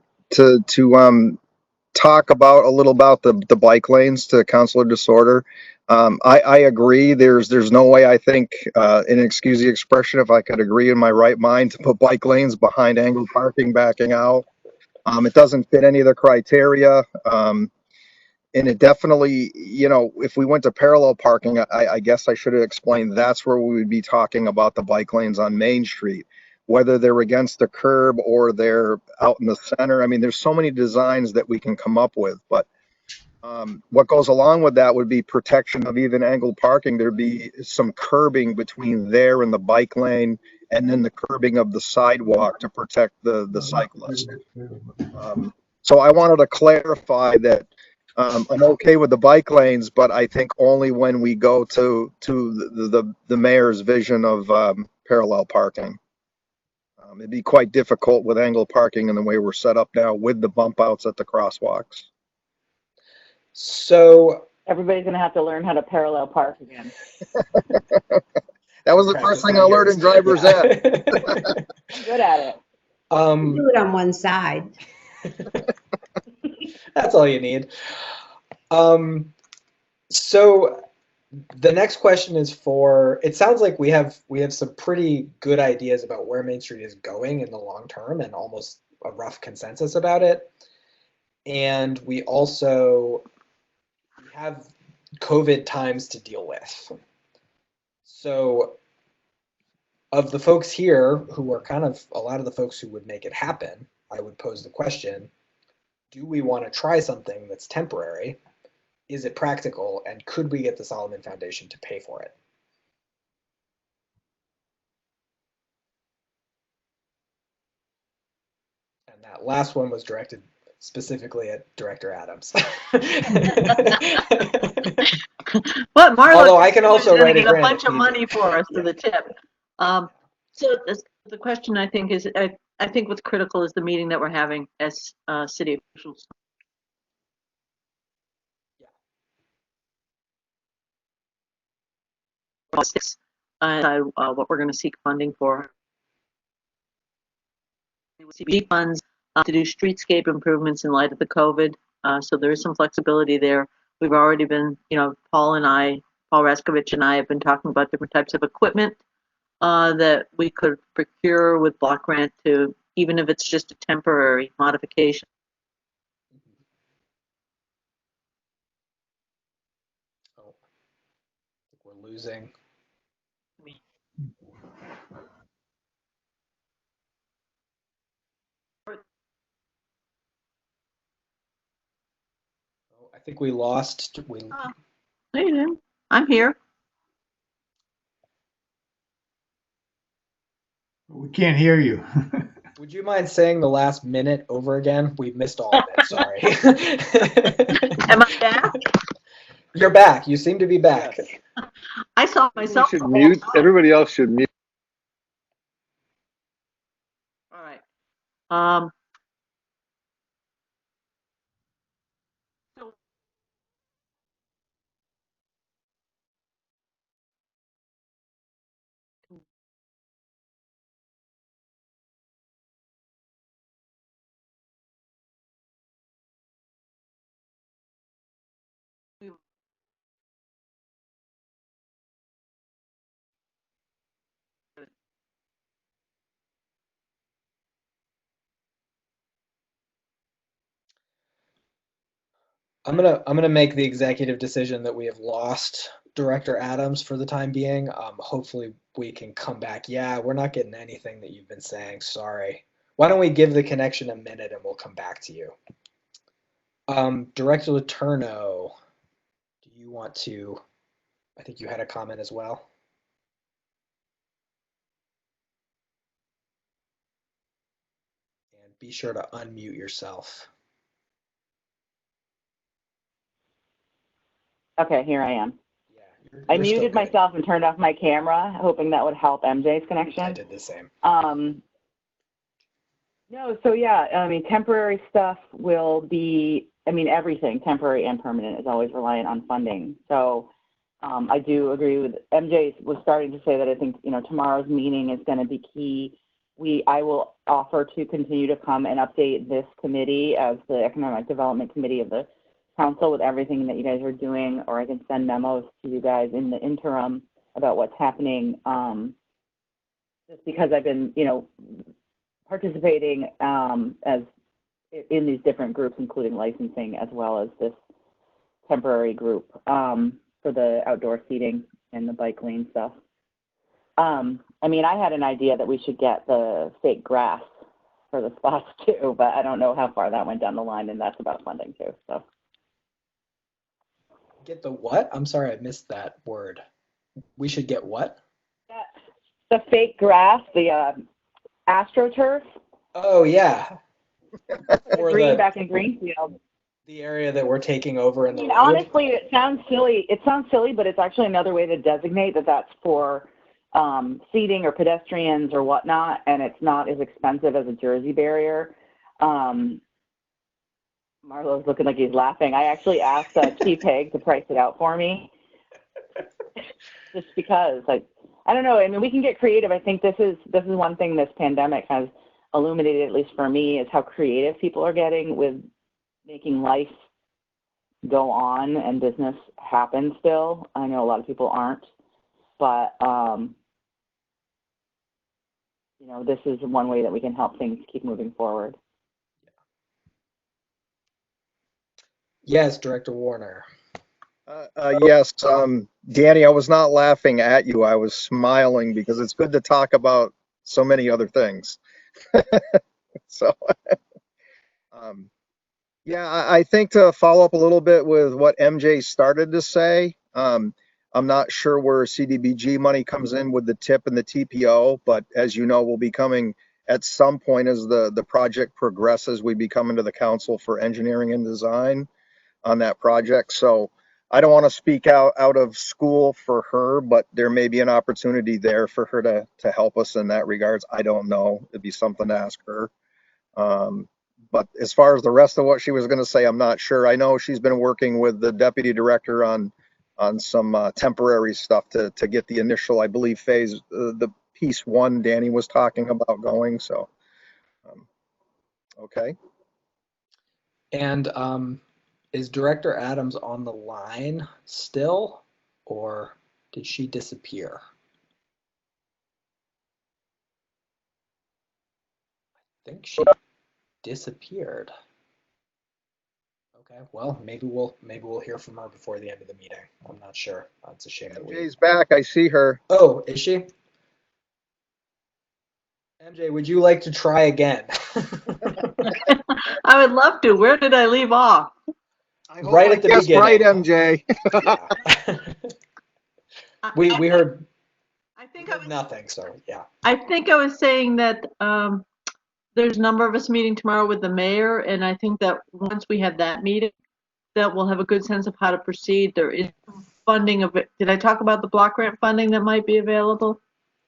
talk about a little about the bike lanes to Councilor DeSorter. I agree. There's no way I think, and excuse the expression, if I could agree in my right mind to put bike lanes behind angled parking backing out. It doesn't fit any of the criteria. And it definitely, you know, if we went to parallel parking, I guess I should have explained that's where we would be talking about the bike lanes on Main Street, whether they're against the curb or they're out in the center. I mean, there's so many designs that we can come up with, but what goes along with that would be protection of even angled parking. There'd be some curbing between there and the bike lane, and then the curbing of the sidewalk to protect the cyclist. So I wanted to clarify that I'm okay with the bike lanes, but I think only when we go to the mayor's vision of parallel parking. It'd be quite difficult with angled parking in the way we're set up now with the bump outs at the crosswalks. So Everybody's going to have to learn how to parallel park again. That was the first thing I learned in driver's ed. Good at it. Do it on one side. That's all you need. So the next question is for, it sounds like we have some pretty good ideas about where Main Street is going in the long term and almost a rough consensus about it. And we also have COVID times to deal with. So of the folks here who are kind of a lot of the folks who would make it happen, I would pose the question, do we want to try something that's temporary? Is it practical? And could we get the Solomon Foundation to pay for it? And that last one was directed specifically at Director Adams. But Marlo, although I can also write a bunch of money for us to the tip. So the question I think is, I think what's critical is the meeting that we're having as city officials. What we're going to seek funding for. CBG funds to do streetscape improvements in light of the COVID. So there is some flexibility there. We've already been, Paul Raskovich and I have been talking about different types of equipment that we could procure with block grant to, even if it's just a temporary modification. Oh, I think we're losing. I think we lost. Hey, I'm here. We can't hear you. Would you mind saying the last minute over again? We missed all of it. Sorry. Am I back? You're back. You seem to be back. Yes. I saw myself. You should mute. Everybody else should mute. All right. I'm gonna make the executive decision that we have lost Director Adams for the time being. Hopefully we can come back. Yeah, we're not getting anything that you've been saying. Sorry. Why don't we give the connection a minute and we'll come back to you. Director Letourneau, do you want to? I think you had a comment as well. And be sure to unmute yourself. Okay, here I am. Yeah, I muted myself and turned off my camera, hoping that would help MJ's connection. I did the same. No, so yeah, I mean, temporary stuff will be, everything, temporary and permanent, is always reliant on funding. So I do agree with MJ was starting to say that I think, tomorrow's meeting is going to be key. I will offer to continue to come and update this committee as the Economic Development Committee of the Council with everything that you guys are doing, or I can send memos to you guys in the interim about what's happening. Just because I've been, participating as in these different groups, including licensing, as well as this temporary group for the outdoor seating and the bike lane stuff. I had an idea that we should get the fake grass for the spots too, but I don't know how far that went down the line, and that's about funding too. So. Get the what? I'm sorry, I missed that word. We should get what? The fake grass, the AstroTurf. Oh, yeah. Or back in Greenfield. The area that we're taking over in the road. Honestly, it sounds silly. But it's actually another way to designate that that's for seating or pedestrians or whatnot, and it's not as expensive as a Jersey barrier. Marlo's looking like he's laughing. I actually asked Chief Haig to price it out for me, just because. I don't know. We can get creative. I think this is one thing this pandemic has illuminated, at least for me, is how creative people are getting with making life go on and business happen still. I know a lot of people aren't, but this is one way that we can help things keep moving forward. Yes, Director Warner. Yes, Danny, I was not laughing at you. I was smiling because it's good to talk about so many other things. So, yeah, I think to follow up a little bit with what MJ started to say, I'm not sure where CDBG money comes in with the TIP and the TPO, but as you know, we'll be coming at some point as the project progresses, we be coming to the council for engineering and design on that project. So I don't want to speak out of school for her, but there may be an opportunity there for her to help us in that regards. I don't know. It'd be something to ask her. But as far as the rest of what she was going to say, I'm not sure. I know she's been working with the deputy director on some temporary stuff to get the initial, I believe, phase, the piece one Danny was talking about going. So, okay. And is Director Adams on the line still, or did she disappear? I think she disappeared. Okay, well, maybe we'll hear from her before the end of the meeting. I'm not sure. It's a shame that MJ's back. I see her. Oh, is she? MJ, would you like to try again? I would love to. Where did I leave off? Right at the beginning. Right, MJ. We heard. I think I was nothing. So yeah. I think I was saying that there's a number of us meeting tomorrow with the mayor, and I think that once we have that meeting, that we'll have a good sense of how to proceed. There is funding of it. Did I talk about the block grant funding that might be available?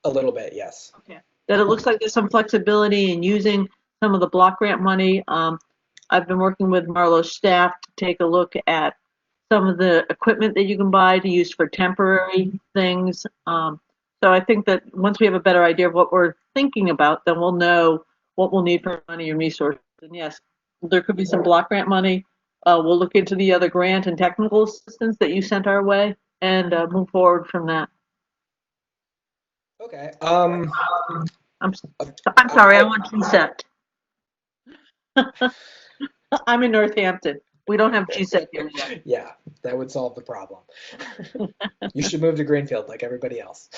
A little bit, yes. Okay. That it looks like there's some flexibility in using some of the block grant money. I've been working with Marlowe's staff to take a look at some of the equipment that you can buy to use for temporary things. So I think that once we have a better idea of what we're thinking about, then we'll know what we'll need for money and resources. And yes, there could be some block grant money. We'll look into the other grant and technical assistance that you sent our way and move forward from that. Okay. I'm sorry, I want GSET. I'm in Northampton. We don't have GSET here yet. Yeah, that would solve the problem. You should move to Greenfield like everybody else.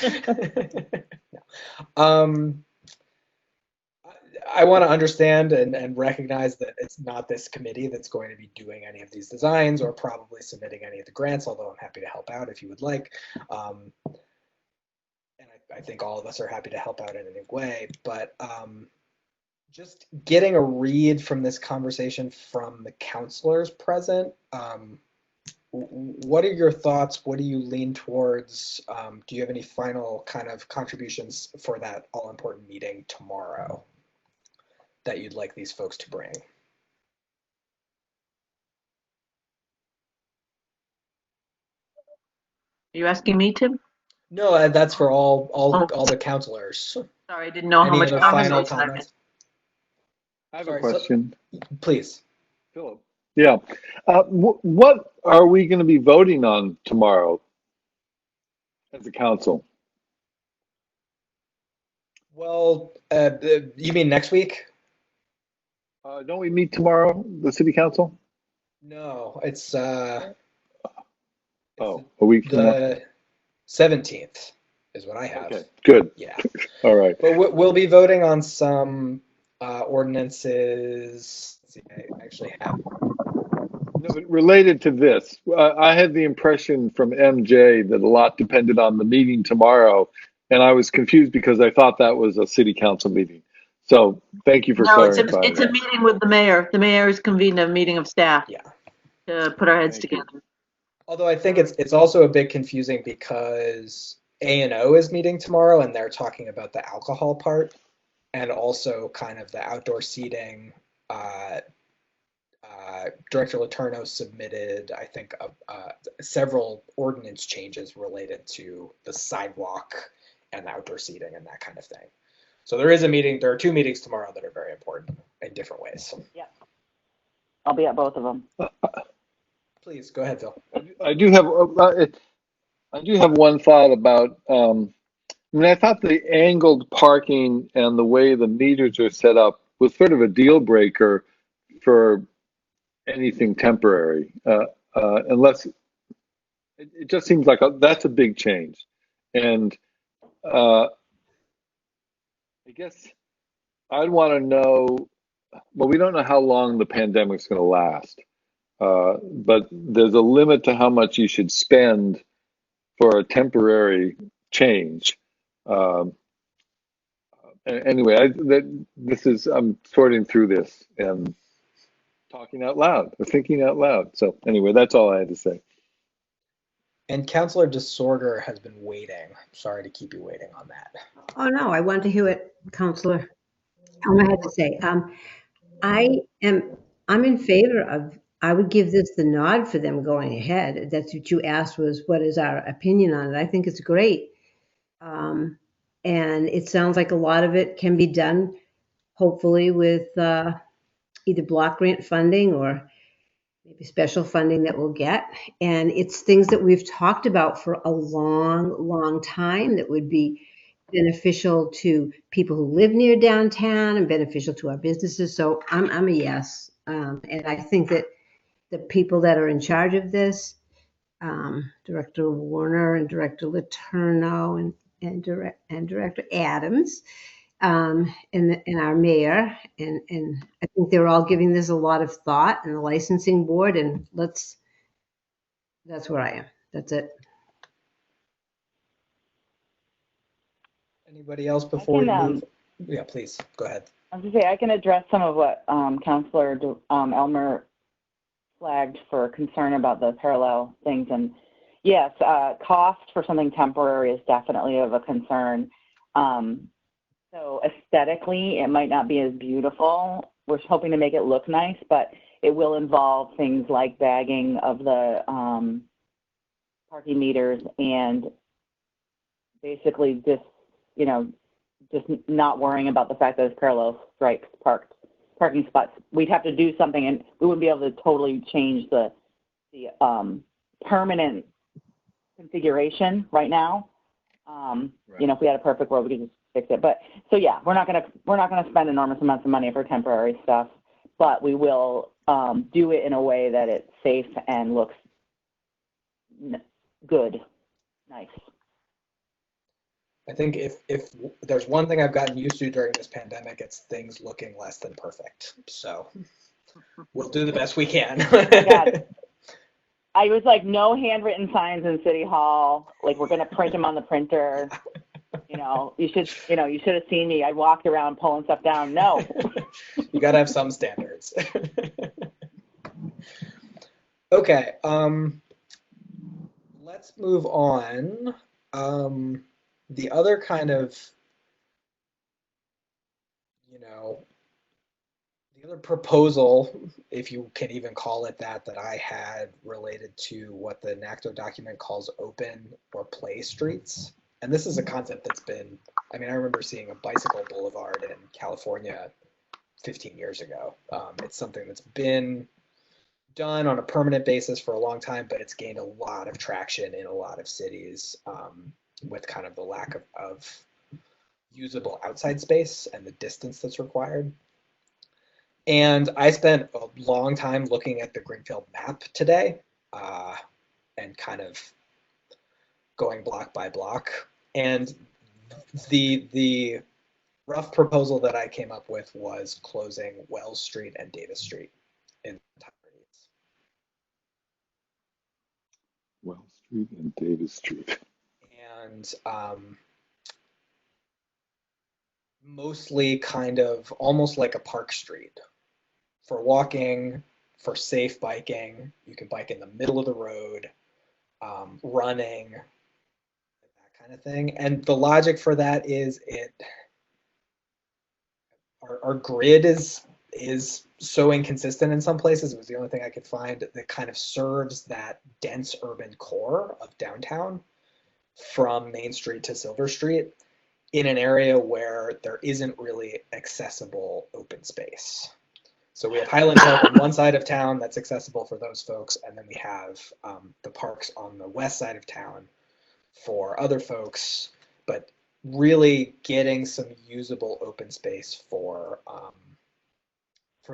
I want to understand and recognize that it's not this committee that's going to be doing any of these designs or probably submitting any of the grants, although I'm happy to help out if you would like. And I think all of us are happy to help out in any way, but just getting a read from this conversation from the counselors present, what are your thoughts? What do you lean towards? Do you have any final kind of contributions for that all-important meeting tomorrow that you'd like these folks to bring? Are you asking me, Tim? No, that's for all the counselors. Sorry, I didn't know how much final comments. I have a question. Please. Philip. Yeah. What are we going to be voting on tomorrow as a council? Well, you mean next week? Don't we meet tomorrow, the city council? No, it's a week from the 17th is what I have. Okay, good. Yeah. All right. But we'll be voting on some ordinances. Let's see, I actually have. No, but related to this, I had the impression from MJ that a lot depended on the meeting tomorrow, and I was confused because I thought that was a city council meeting. So thank you for clarifying. No, it's a meeting with the mayor. The mayor has convened a meeting of staff. Yeah. To put our heads together. Although I think it's also a bit confusing because A&O is meeting tomorrow and they're talking about the alcohol part and also kind of the outdoor seating. Director Letourneau submitted, I think, several ordinance changes related to the sidewalk and outdoor seating and that kind of thing. So there is a meeting. There are two meetings tomorrow that are very important in different ways. Yeah, I'll be at both of them. Please go ahead, Phil. I do have one thought about. I thought the angled parking and the way the meters are set up was sort of a deal breaker for anything temporary, unless it just seems like that's a big change. And I guess I'd want to know, well, we don't know how long the pandemic's going to last, but there's a limit to how much you should spend for a temporary change. Anyway, I'm sorting through this and talking out loud, or thinking out loud. So anyway, that's all I had to say. And Councilor Disorder has been waiting. Sorry to keep you waiting on that. Oh, no, I want to hear what Counselor Elmer had to say. I'm in favor of, I would give this the nod for them going ahead. That's what you asked, was what is our opinion on it? I think it's great. And it sounds like a lot of it can be done, hopefully, with either block grant funding or maybe special funding that we'll get. And it's things that we've talked about for a long, long time that would be beneficial to people who live near downtown and beneficial to our businesses. So I'm a yes. And I think that the people that are in charge of this, Director Warner and Director Letourneau and Director Adams, and our mayor, and I think they're all giving this a lot of thought, and the licensing board, and that's where I am. That's it. Anybody else before we move? Yeah, please, go ahead. I was going to say, I can address some of what Councilor Elmer flagged for concern about the parallel things. And yes, cost for something temporary is definitely of a concern. So aesthetically, it might not be as beautiful. We're hoping to make it look nice, but it will involve things like bagging of the parking meters and basically just not worrying about the fact that it's parallel stripes parking spots. We'd have to do something, and we wouldn't be able to totally change the permanent configuration right now. Right. If we had a perfect world, we could just fix it. But so yeah, we're not gonna spend enormous amounts of money for temporary stuff, but we will do it in a way that it's safe and looks good, nice. I think if there's one thing I've gotten used to during this pandemic, it's things looking less than perfect. So we'll do the best we can. Oh my God. I was like, no handwritten signs in City Hall. Like, we're going to print them on the printer. You should have seen me. I walked around pulling stuff down. No. You got to have some standards. Okay. Let's move on. The other kind of, the other proposal, if you can even call it that I had related to what the NACTO document calls open or play streets. And this is a concept that's been, I remember seeing a bicycle boulevard in California 15 years ago. It's something that's been done on a permanent basis for a long time, but it's gained a lot of traction in a lot of cities. With kind of the lack of usable outside space and the distance that's required. And I spent a long time looking at the Greenfield map today and kind of going block by block. And the rough proposal that I came up with was closing Wells Street and Davis Street in entirety. Wells Street and Davis Street. And mostly kind of almost like a park street for walking, for safe biking. You can bike in the middle of the road, running, that kind of thing. And the logic for that is our grid is so inconsistent in some places. It was the only thing I could find that kind of serves that dense urban core of downtown from Main Street to Silver Street in an area where there isn't really accessible open space. So we have Highland Park on one side of town that's accessible for those folks, and then we have the parks on the west side of town for other folks, but really getting some usable open space for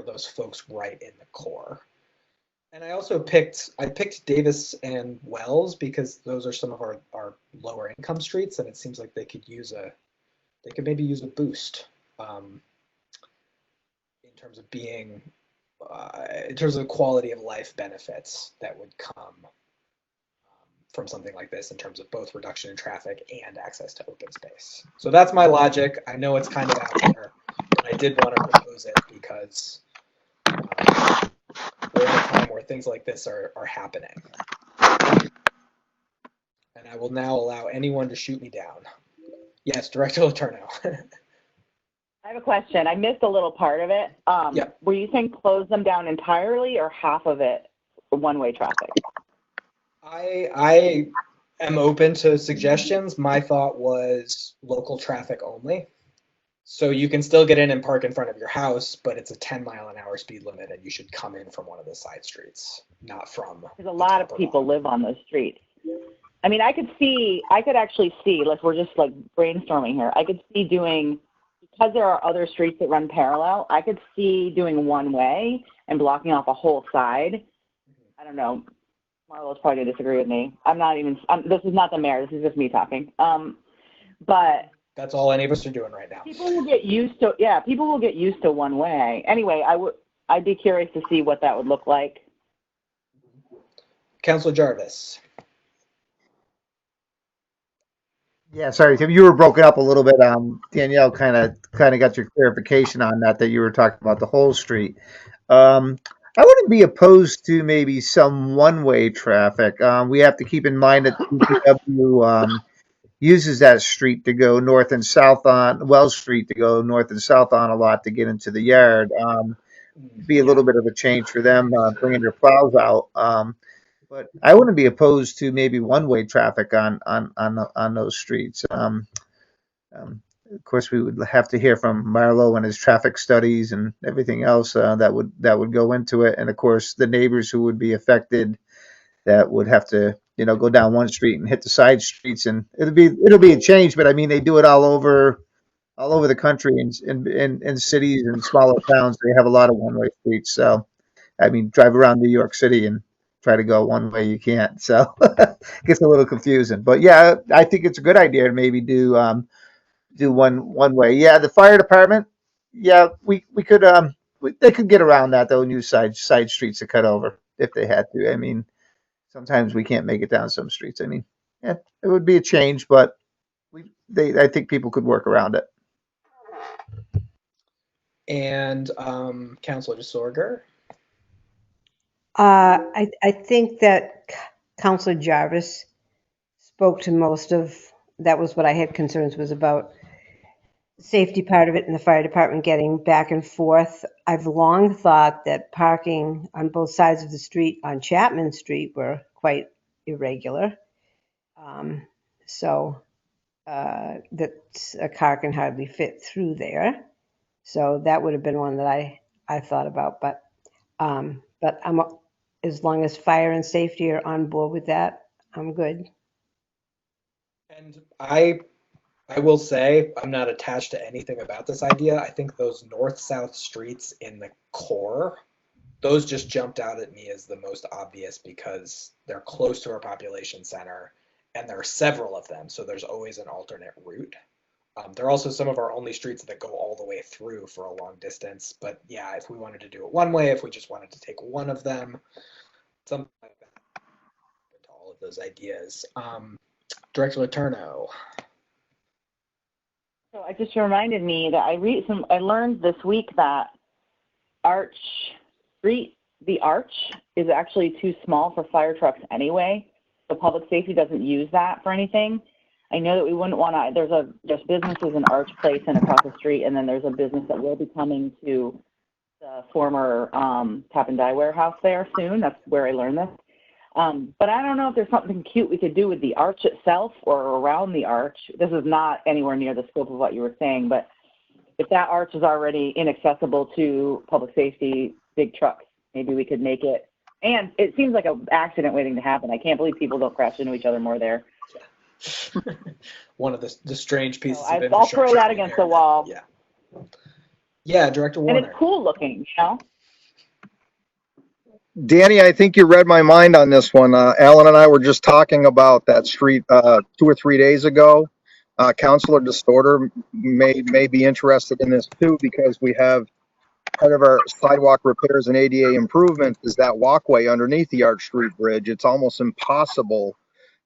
those folks right in the core. And I also picked Davis and Wells because those are some of our lower income streets, and it seems like they could maybe use a boost in terms of being in terms of quality of life benefits that would come from something like this in terms of both reduction in traffic and access to open space. So that's my logic. I know it's kind of out there, but I did want to propose it because we're in a time where things like this are happening. And I will now allow anyone to shoot me down. Yes, Director Letourneau. I have a question. I missed a little part of it. Yeah. Were you saying close them down entirely or half of it one-way traffic? I am open to suggestions. My thought was local traffic only. So you can still get in and park in front of your house, but it's a 10-mile-an-hour speed limit, and you should come in from one of the side streets, not from. Because a lot of people live on those streets. I mean, I could actually see, like, we're just like brainstorming here. I could see doing, because there are other streets that run parallel, I could see doing one way and blocking off a whole side. I don't know. Marlo's probably gonna disagree with me. This is not the mayor. This is just me talking. But that's all any of us are doing right now. People will get used to one way. Anyway, I'd be curious to see what that would look like. Councilor Jarvis. Yeah, sorry, Tim, you were broken up a little bit. Danielle kind of got your clarification on that you were talking about the whole street. I wouldn't be opposed to maybe some one-way traffic. We have to keep in mind that DPW uses that street to go north and south on Wells Street to go north and south on a lot to get into the yard. Be a little bit of a change for them bringing their plows out. But I wouldn't be opposed to maybe one-way traffic on those streets. Of course, we would have to hear from Marlo and his traffic studies and everything else that would go into it, and of course the neighbors who would be affected that would have to go down one street and hit the side streets, and it'll be a change. But I mean, they do it all over the country in cities and smaller towns. They have a lot of one-way streets. So I mean, drive around New York City and try to go one way, you can't. So it gets a little confusing. But yeah, I think it's a good idea to maybe do one way. Yeah, the fire department. Yeah, we could they could get around that though. New side streets to cut over if they had to. I mean, sometimes we can't make it down some streets. I mean, yeah, it would be a change, but I think people could work around it. And Councilor DeSorger. I think that Councilor Jarvis spoke to most of, that was what I had concerns was about the safety part of it and the fire department getting back and forth. I've long thought that parking on both sides of the street on Chapman Street were quite irregular. So that a car can hardly fit through there. So that would have been one that I thought about, but I'm, as long as fire and safety are on board with that, I'm good. And I will say I'm not attached to anything about this idea. I think those north-south streets in the core, those just jumped out at me as the most obvious because they're close to our population center and there are several of them, so there's always an alternate route. There are also some of our only streets that go all the way through for a long distance, but yeah, if we wanted to do it one way, if we just wanted to take one of them, something like that, to all of those ideas. Director Letourneau. So it just reminded me that I learned this week that the arch is actually too small for fire trucks anyway. So public safety doesn't use that for anything. I know that we wouldn't want to, there's businesses in Arch Place and across the street, and then there's a business that will be coming to the former Tap and Die warehouse there soon. That's where I learned this. But I don't know if there's something cute we could do with the arch itself or around the arch. This is not anywhere near the scope of what you were saying, but if that arch is already inaccessible to public safety, big trucks, maybe we could make it. And it seems like an accident waiting to happen. I can't believe people don't crash into each other more there. One of the strange pieces so of infrastructure. I'll throw that against the wall. Yeah. Yeah, Director Warner. And it's cool looking, you know? Danny, I think you read my mind on this one. Alan and I were just talking about that street 2 or 3 days ago. Councilor Distorter may be interested in this too, because we have part of our sidewalk repairs and ADA improvements is that walkway underneath the Arch Street Bridge. It's almost impossible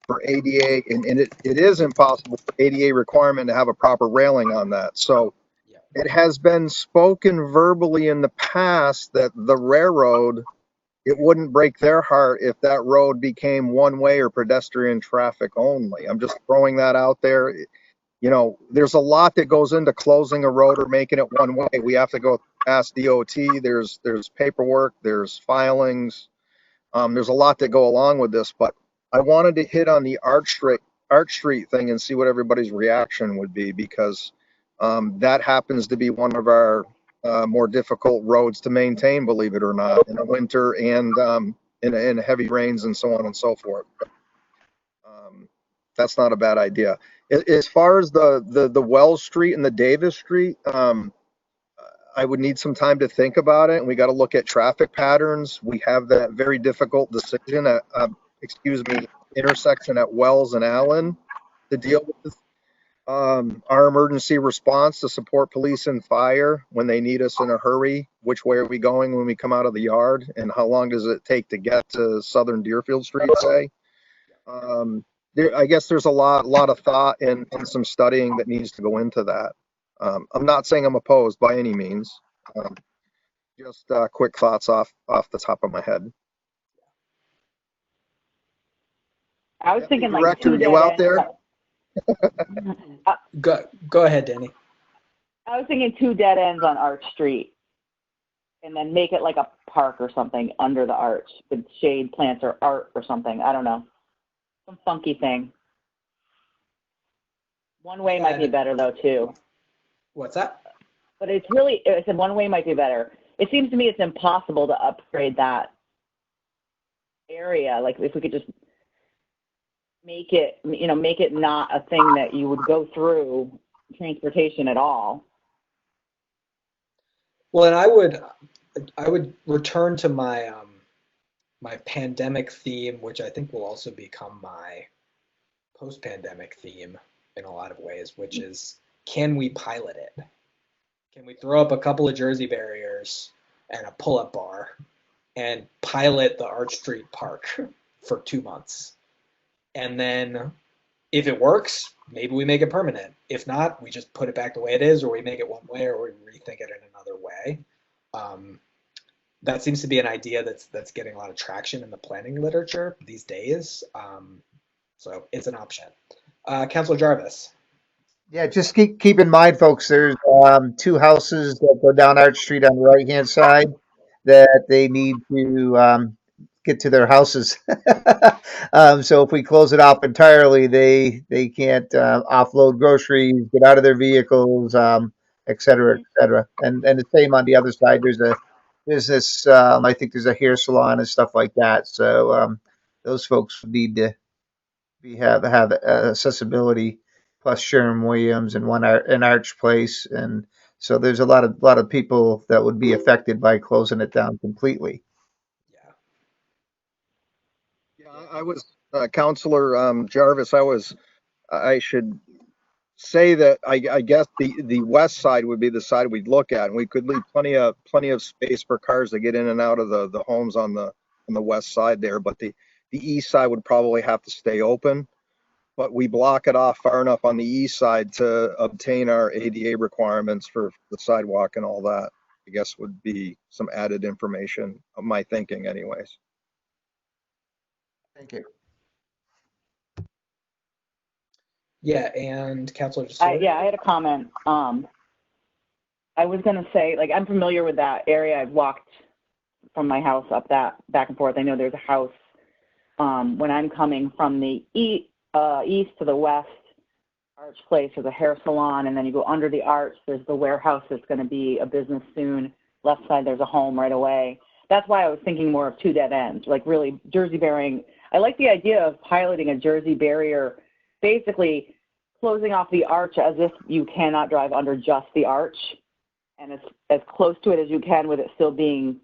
for ADA, and it is impossible for ADA requirement to have a proper railing on that. So it has been spoken verbally in the past that the railroad it wouldn't break their heart if that road became one way or pedestrian traffic only. I'm just throwing that out there. You know, there's a lot that goes into closing a road or making it one way. We have to go past DOT. There's paperwork, there's filings. There's a lot that go along with this, but I wanted to hit on the Arch Street thing and see what everybody's reaction would be, because that happens to be one of our more difficult roads to maintain, believe it or not, in the winter and in heavy rains and so on and so forth. That's not a bad idea. As far as the Wells Street and the Davis Street, I would need some time to think about it, and we got to look at traffic patterns. We have that very difficult decision at, intersection at Wells and Allen to deal with. Our emergency response to support police and fire when they need us in a hurry. Which way are we going when we come out of the yard, and how long does it take to get to Southern Deerfield Street, say? I guess there's a lot of thought and some studying that needs to go into that. I'm not saying I'm opposed by any means. Just quick thoughts off the top of my head. I was thinking like Director, two dead you out ends. there? Go ahead, Danny. I was thinking 2 dead ends on Arch Street, and then make it like a park or something under the arch with shade plants or art or something. I don't know. Some funky thing. One way might be better though too. What's that? But it's really, I said one way might be better. It seems to me it's impossible to upgrade that area. Like if we could just make it, make it not a thing that you would go through transportation at all. Well, and I would return to my my pandemic theme, which I think will also become my post-pandemic theme in a lot of ways, which is, can we pilot it? Can we throw up a couple of Jersey barriers and a pull-up bar and pilot the Arch Street Park for 2 months? And then if it works, maybe we make it permanent. If not, we just put it back the way it is, or we make it one way, or we rethink it in another way. That seems to be an idea that's getting a lot of traction in the planning literature these days. So it's an option. Councilor Jarvis. Yeah, just keep in mind, folks, there's 2 houses that go down Arch Street on the right-hand side that they need to get to their houses. So if we close it off entirely, they can't offload groceries, get out of their vehicles, et cetera, et cetera. And the same on the other side. There's a business, I think there's a hair salon and stuff like that. So those folks need to have accessibility, plus Sherwin-Williams and an Arch Place, and so there's a lot of people that would be affected by closing it down completely. Yeah, I was Councilor Jarvis. I should say that I guess the west side would be the side we'd look at, and we could leave plenty of space for cars to get in and out of the homes on the west side there. But the east side would probably have to stay open. But we block it off far enough on the east side to obtain our ADA requirements for the sidewalk and all that. I guess would be some added information of my thinking, anyways. Thank you. Yeah, and Councilor. I had a comment. I was going to say, like, I'm familiar with that area. I've walked from my house up that back and forth. I know there's a house when I'm coming from the east to the west, Arch Place, there's a hair salon, and then you go under the arch, there's the warehouse that's going to be a business soon. Left side, there's a home right away. That's why I was thinking more of 2 dead ends, like really Jersey barriering. I like the idea of piloting a Jersey barrier, basically closing off the arch as if you cannot drive under just the arch, and it's as close to it as you can with it still being,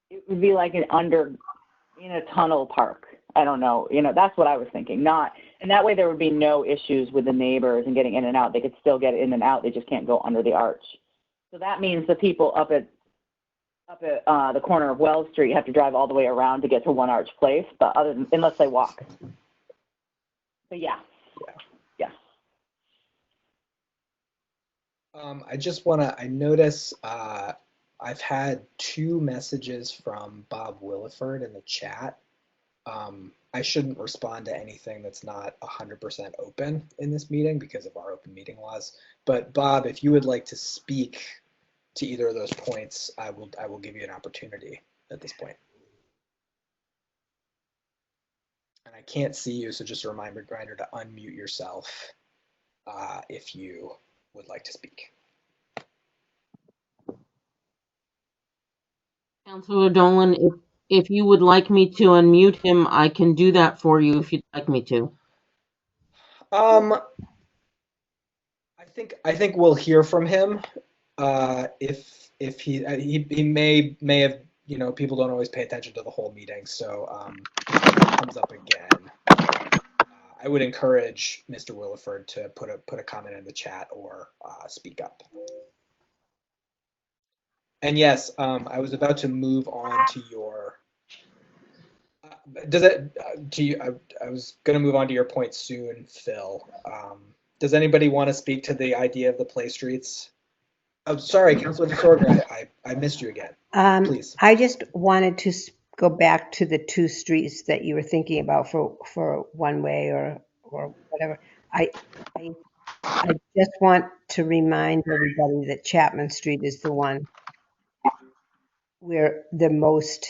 it would be like in a tunnel park. I don't know, that's what I was thinking. And that way there would be no issues with the neighbors and getting in and out. They could still get in and out. They just can't go under the arch. So that means the people up at the corner of Wells Street have to drive all the way around to get to One Arch Place, but unless they walk. But yeah. I just want to, I notice I've had 2 messages from Bob Williford in the chat. I shouldn't respond to anything that's not 100% open in this meeting because of our open meeting laws. But Bob, if you would like to speak to either of those points, I will give you an opportunity at this point. And I can't see you, so just a reminder to unmute yourself if you would like to speak. Councilor Dolan, if you would like me to unmute him, I can do that for you if you'd like me to. I think we'll hear from him. If he may have, you know, people don't always pay attention to the whole meeting, so if it comes up again, I would encourage Mr. Williford to put a comment in the chat or speak up. And yes, I was about to move on to your. I was going to move on to your point soon, Phil. Does anybody want to speak to the idea of the play streets? Oh, sorry, Councilor Disorder, I missed you again. Please. I just wanted to go back to the 2 streets that you were thinking about for one way or whatever. I just want to remind everybody that Chapman Street is the one where the most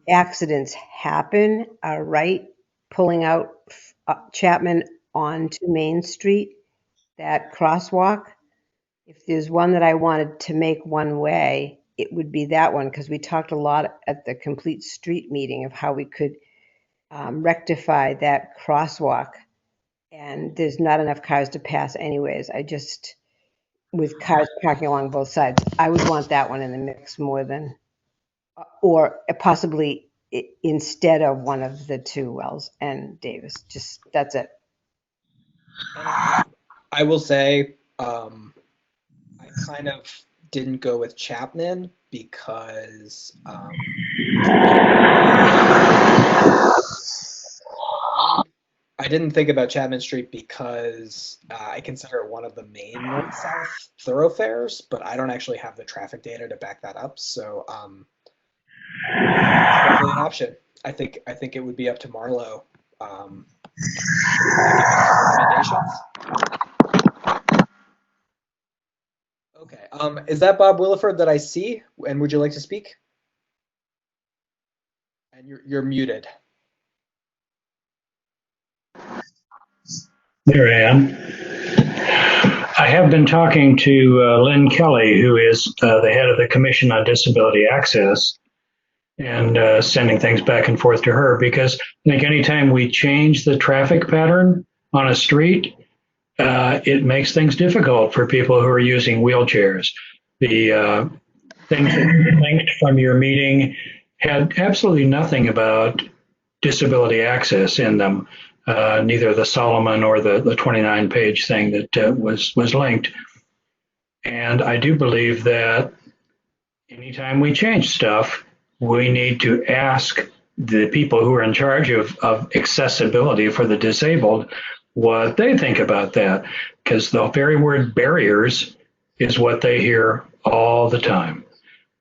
accidents happen, are right pulling out Chapman onto Main Street, that crosswalk. If there's one that I wanted to make one way, it would be that one, because we talked a lot at the complete street meeting of how we could rectify that crosswalk. And there's not enough cars to pass anyways. With cars parking along both sides, I would want that one in the mix more than, or possibly instead of one of the 2 Wells and Davis. Just, that's it. I will say, I kind of didn't go with Chapman because I didn't think about Chapman Street because I consider it one of the main north-south thoroughfares, but I don't actually have the traffic data to back that up. So it's definitely an option. I think it would be up to Marlo to give us some recommendations. Okay. Is that Bob Williford that I see? And would you like to speak? And you're muted. There I am. I have been talking to Lynn Kelly, who is the head of the Commission on Disability Access, and sending things back and forth to her, because I think anytime we change the traffic pattern on a street, it makes things difficult for people who are using wheelchairs. The things that linked from your meeting had absolutely nothing about disability access in them. Neither the Solomon or the 29-page thing that was linked. And I do believe that anytime we change stuff, we need to ask the people who are in charge of accessibility for the disabled what they think about that, because the very word barriers is what they hear all the time.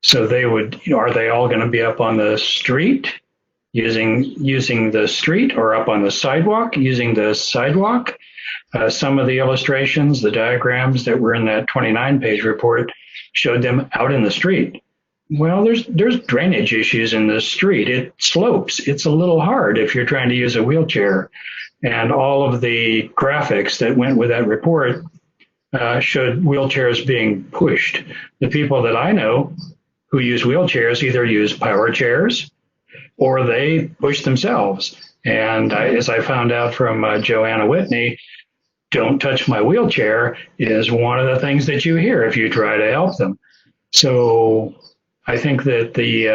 So they would, are they all going to be up on the street using the street, or up on the sidewalk using the sidewalk? Some of the illustrations, the diagrams that were in that 29-page report showed them out in the street. Well, there's drainage issues in the street. It slopes. It's a little hard if you're trying to use a wheelchair. And all of the graphics that went with that report showed wheelchairs being pushed. The people that I know who use wheelchairs either use power chairs or they push themselves. And as I found out from Joanna Whitney, "Don't touch my wheelchair" is one of the things that you hear if you try to help them. So I think that the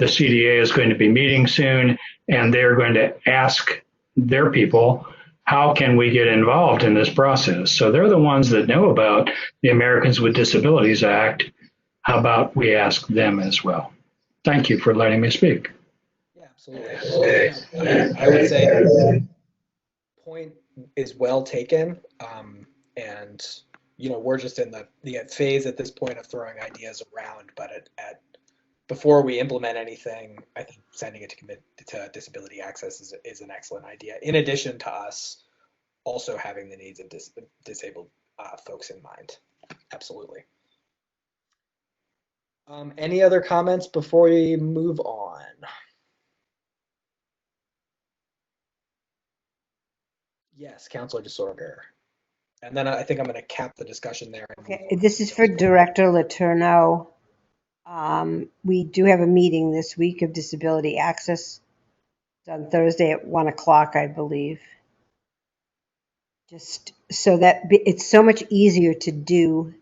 CDA is going to be meeting soon, and they're going to ask their people, how can we get involved in this process? So they're the ones that know about the Americans with Disabilities Act. How about we ask them as well? Thank you for letting me speak. Yeah, absolutely. I would say the point is well taken. And, we're just in the phase at this point of throwing ideas around, but at before we implement anything, I think sending it to disability access is an excellent idea. In addition to us also having the needs of disabled folks in mind. Absolutely. Any other comments before we move on? Yes, Councilor DeSorger. And then I think I'm going to cap the discussion there. Okay, this is for Director Letourneau. We do have a meeting this week of disability access. It's on Thursday at 1 o'clock, I believe. Just so that it's so much easier to do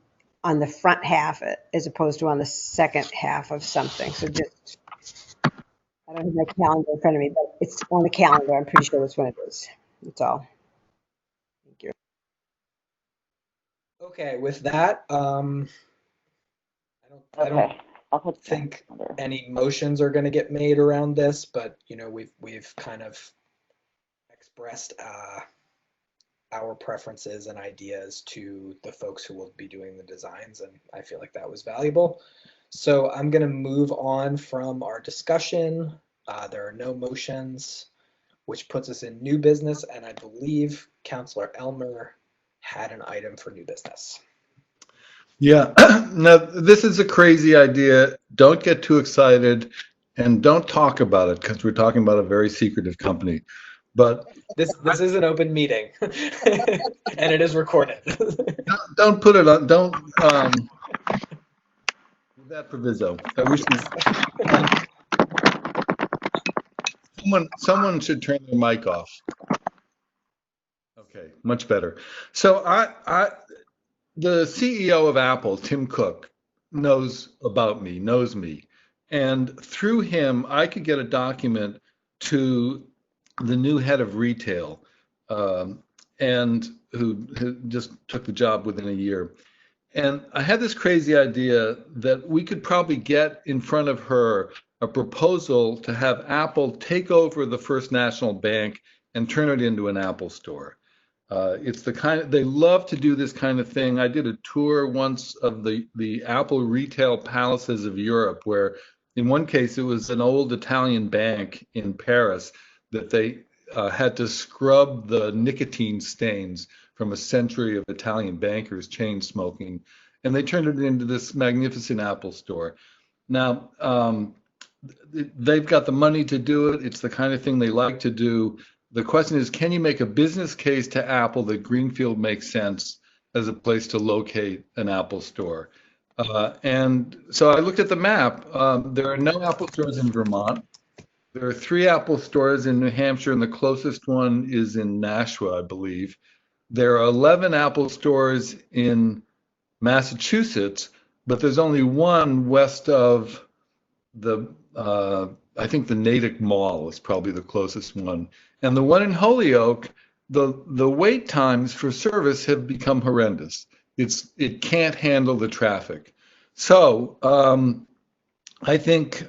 on the front half as opposed to on the second half of something. So just, I don't have my calendar in front of me, but it's on the calendar. I'm pretty sure that's when it is. That's all. Thank you. Okay, with that, I don't think any motions are going to get made around this, but you know, we've kind of expressed our preferences and ideas to the folks who will be doing the designs, and I feel like that was valuable. So I'm going to move on from our discussion. There are no motions, which puts us in new business, and I believe Councilor Elmer had an item for new business. Yeah, now this is a crazy idea. Don't get too excited and don't talk about it because we're talking about a very secretive company. But this is an open meeting and it is recorded. Don't put it on, don't, with that proviso. I wish someone should turn their mic off. Okay, much better. So the CEO of Apple, Tim Cook, knows me. And through him, I could get a document to the new head of retail, and who just took the job within a year. And I had this crazy idea that we could probably get in front of her a proposal to have Apple take over the First National Bank and turn it into an Apple store. It's the kind of, they love to do this kind of thing. I did a tour once of the Apple retail palaces of Europe, where in one case it was an old Italian bank in Paris that they had to scrub the nicotine stains from a century of Italian bankers chain smoking, and they turned it into this magnificent Apple store. Now, they've got the money to do it. It's the kind of thing they like to do. The question is, can you make a business case to Apple that Greenfield makes sense as a place to locate an Apple store? And so I looked at the map. There are no Apple stores in Vermont. There are 3 Apple stores in New Hampshire, and the closest one is in Nashua, I believe. There are 11 Apple stores in Massachusetts, but there's only one west of the, I think the Natick Mall is probably the closest one. And the one in Holyoke, the wait times for service have become horrendous. It can't handle the traffic. So I think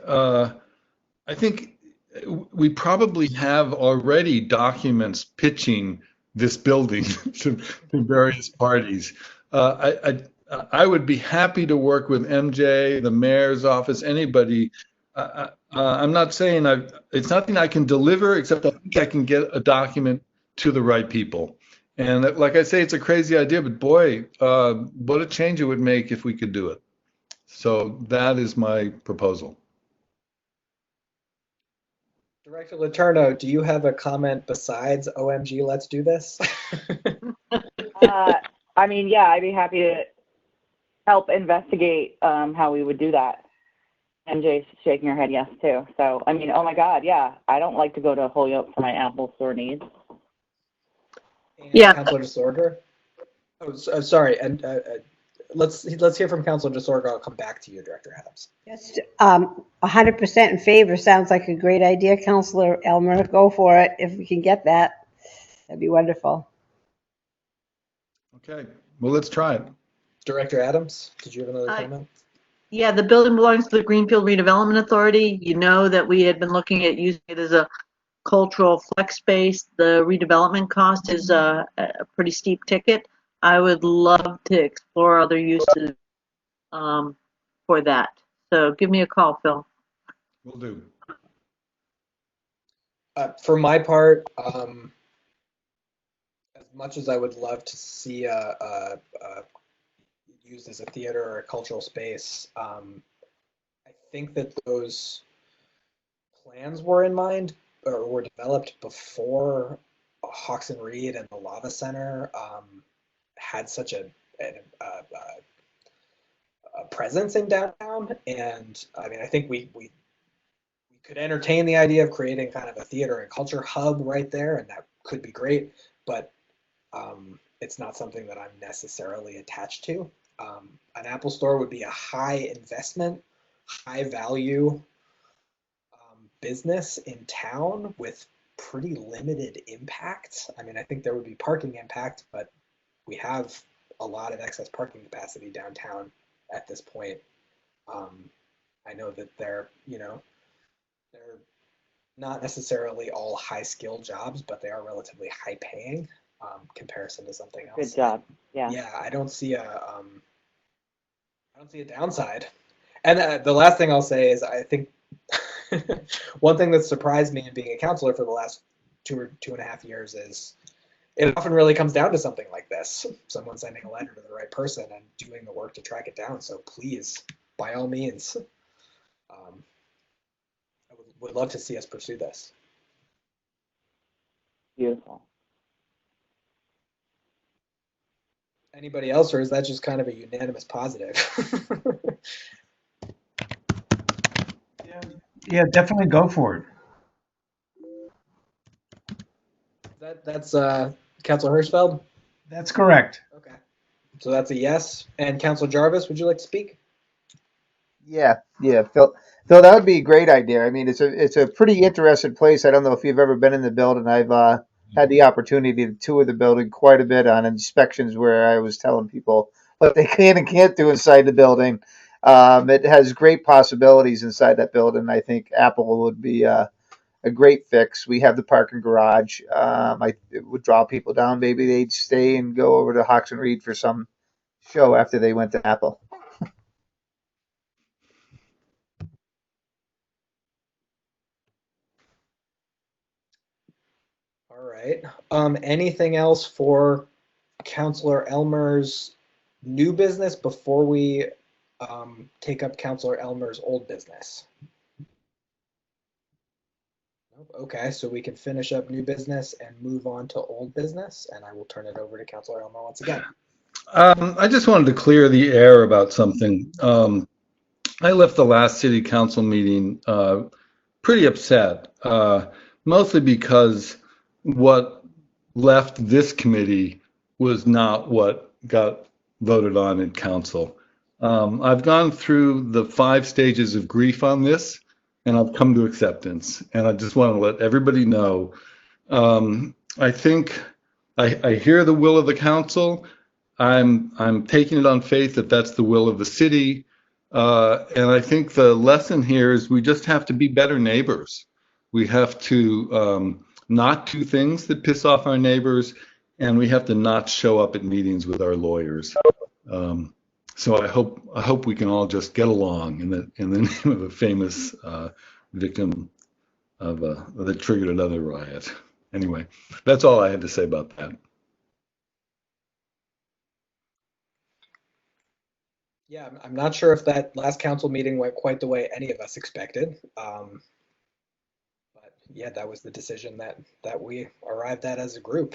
we probably have already documents pitching this building to various parties. I would be happy to work with MJ, the mayor's office, anybody. I'm not saying it's nothing I can deliver, except I think I can get a document to the right people. And like I say, it's a crazy idea, but boy, what a change it would make if we could do it. So that is my proposal. Director Letourneau, do you have a comment besides OMG, let's do this? I mean, yeah, I'd be happy to help investigate how we would do that. MJ's shaking her head yes, too. So, I mean, oh my God, yeah, I don't like to go to Holyoke for my Apple store needs. And Yeah. Councilor DeSorger? Oh, sorry, and let's hear from Councilor DeSorger. I'll come back to you, Director Habs. Just 100% in favor. Sounds like a great idea, Councilor Elmer. Go for it if we can get that. That'd be wonderful. Okay, well, let's try it. Director Adams, did you have another comment? Yeah, the building belongs to the Greenfield Redevelopment Authority. You know that we had been looking at using it as a cultural flex space. The redevelopment cost is a pretty steep ticket. I would love to explore other uses for that. So give me a call, Phil. Will do. For my part, as much as I would love to see used as a theater or a cultural space, I think that those plans were in mind or were developed before Hawks and Reed and the Lava Center had such a presence in downtown. And I mean, I think we could entertain the idea of creating kind of a theater and culture hub right there, and that could be great, but it's not something that I'm necessarily attached to. An Apple store would be a high investment, high value business in town with pretty limited impact. I mean, I think there would be parking impact, but we have a lot of excess parking capacity downtown at this point. I know that they're not necessarily all high skill jobs, but they are relatively high paying comparison to something else. Good job. Yeah. Yeah, I don't see a downside. And the last thing I'll say is I think one thing that surprised me in being a counselor for the last 2.5 years is it often really comes down to something like this. Someone sending a letter to the right person and doing the work to track it down. So please, by all means, I would love to see us pursue this. Beautiful. Anybody else, or is that just kind of a unanimous positive? Yeah, definitely go for it. That's Councilor Hirschfeld? That's correct. Okay. So that's a yes. And Councilor Jarvis, would you like to speak? Yeah, Phil, that would be a great idea. I mean, it's a pretty interesting place. I don't know if you've ever been in the building. I've had the opportunity to tour the building quite a bit on inspections where I was telling people what they can and can't do inside the building. It has great possibilities inside that building. I think Apple would be a great fix. We have the parking garage. It would draw people down. Maybe they'd stay and go over to Hawks and Reed for some show after they went to Apple. All right. Anything else for Councilor Elmer's new business before we take up Councilor Elmer's old business? Nope. Okay, so we can finish up new business and move on to old business, and I will turn it over to Councilor Elmer once again. I just wanted to clear the air about something. I left the last city council meeting pretty upset, mostly because what left this committee was not what got voted on in council. I've gone through the 5 stages of grief on this, and I've come to acceptance. And I just want to let everybody know, I think I hear the will of the council. I'm taking it on faith that that's the will of the city. And I think the lesson here is we just have to be better neighbors. We have to not do things that piss off our neighbors, and we have to not show up at meetings with our lawyers. So I hope we can all just get along in the name of a famous victim of that triggered another riot. Anyway, that's all I had to say about that. Yeah, I'm not sure if that last council meeting went quite the way any of us expected. But yeah, that was the decision that we arrived at as a group.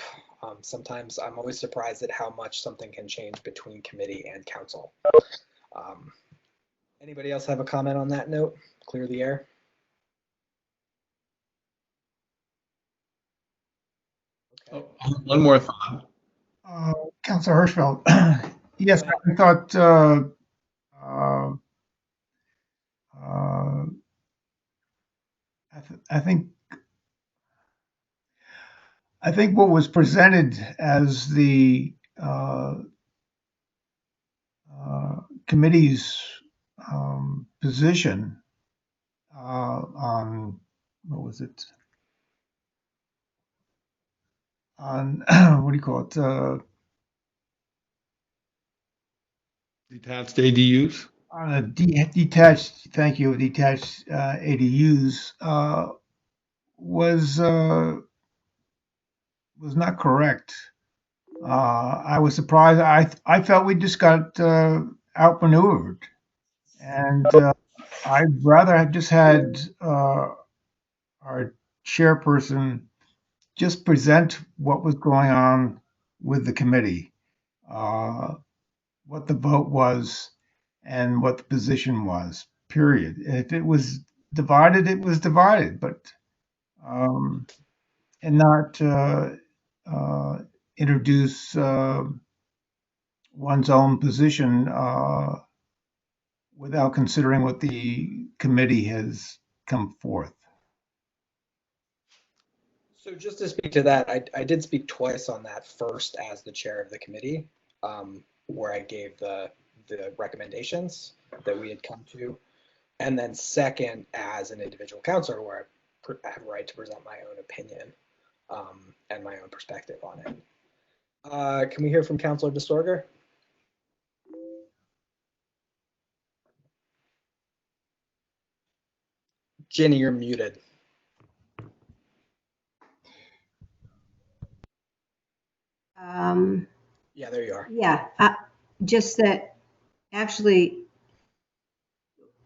Sometimes I'm always surprised at how much something can change between committee and council. Anybody else have a comment on that note? Clear the air. Okay. Oh, one more thought. Councilor Hirschfeld. Yes, I thought I think what was presented as the committee's position on what was it? On what do you call it? Detached ADUs? On a detached, thank you, detached ADUs was not correct. I was surprised. I felt we just got outmaneuvered, and I'd rather have just had our chairperson just present what was going on with the committee, what the vote was, and what the position was. Period. If it was divided, it was divided, but and not introduce one's own position without considering what the committee has come forth. So just to speak to that, I did speak twice on that, first as the chair of the committee, where I gave the recommendations that we had come to, and then second as an individual counselor, where I have a right to present my own opinion and my own perspective on it. Can we hear from Councilor DeSorger? Ginny, you're muted. Yeah, there you are. Yeah, just that actually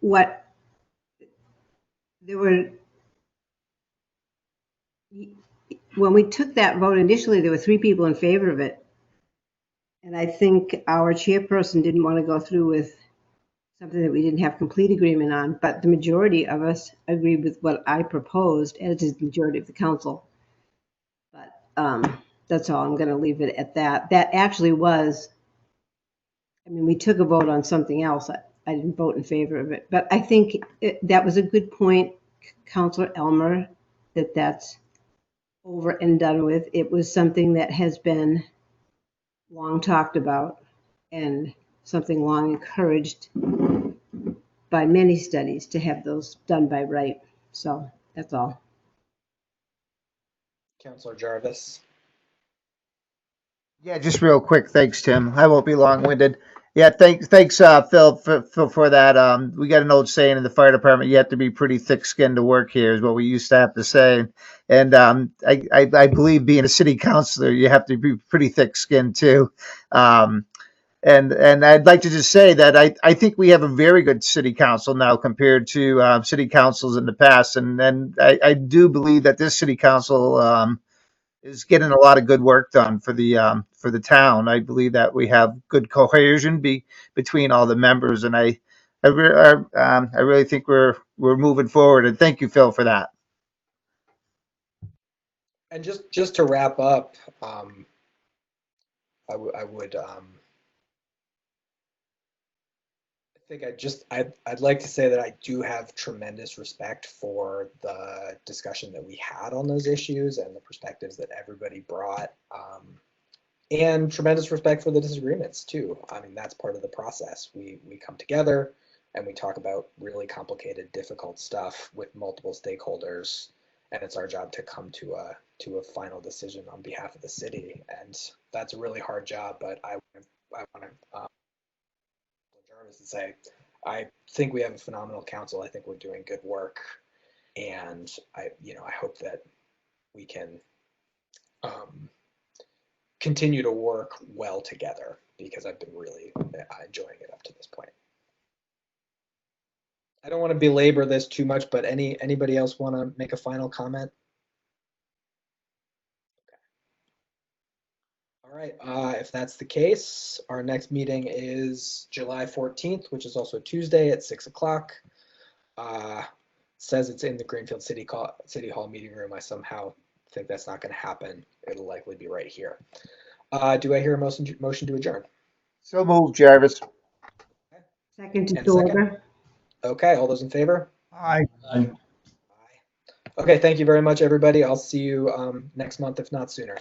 what there were, when we took that vote initially, there were 3 people in favor of it. And I think our chairperson didn't want to go through with something that we didn't have complete agreement on, but the majority of us agreed with what I proposed, as did the majority of the council. But that's all. I'm going to leave it at that. That actually was, I mean, we took a vote on something else. I didn't vote in favor of it, but I think that was a good point, Councilor Elmer, that that's over and done with. It was something that has been long talked about and something long encouraged by many studies to have those done by right. So that's all. Councilor Jarvis. Yeah, just real quick. Thanks, Tim. I won't be long-winded. Yeah, thanks, Phil, for that. We got an old saying in the fire department: you have to be pretty thick-skinned to work here, is what we used to have to say. And I believe being a city councilor, you have to be pretty thick-skinned too. And I'd like to just say that I think we have a very good city council now compared to city councils in the past, and I do believe that this city council is getting a lot of good work done for the town. I believe that we have good cohesion between all the members, and I really think we're moving forward. And thank you, Phil, for that. And just to wrap up, I would I think I'd like to say that I do have tremendous respect for the discussion that we had on those issues and the perspectives that everybody brought, and tremendous respect for the disagreements too. I mean, that's part of the process. We come together and we talk about really complicated, difficult stuff with multiple stakeholders, and it's our job to come to a final decision on behalf of the city. And that's a really hard job, but I want to Jarvis to say, I think we have a phenomenal council. I think we're doing good work, and I hope that we can continue to work well together, because I've been really enjoying it up to this point. I don't want to belabor this too much, but anybody else want to make a final comment? All right, if that's the case, our next meeting is July 14th, which is also Tuesday at 6 o'clock. Says it's in the Greenfield City Hall meeting room. I somehow think that's not going to happen. It'll likely be right here. Do I hear a motion to adjourn? So moved, Jarvis. Second to DeSorger. Okay, all those in favor? Aye. Okay, thank you very much, everybody. I'll see you next month, if not sooner.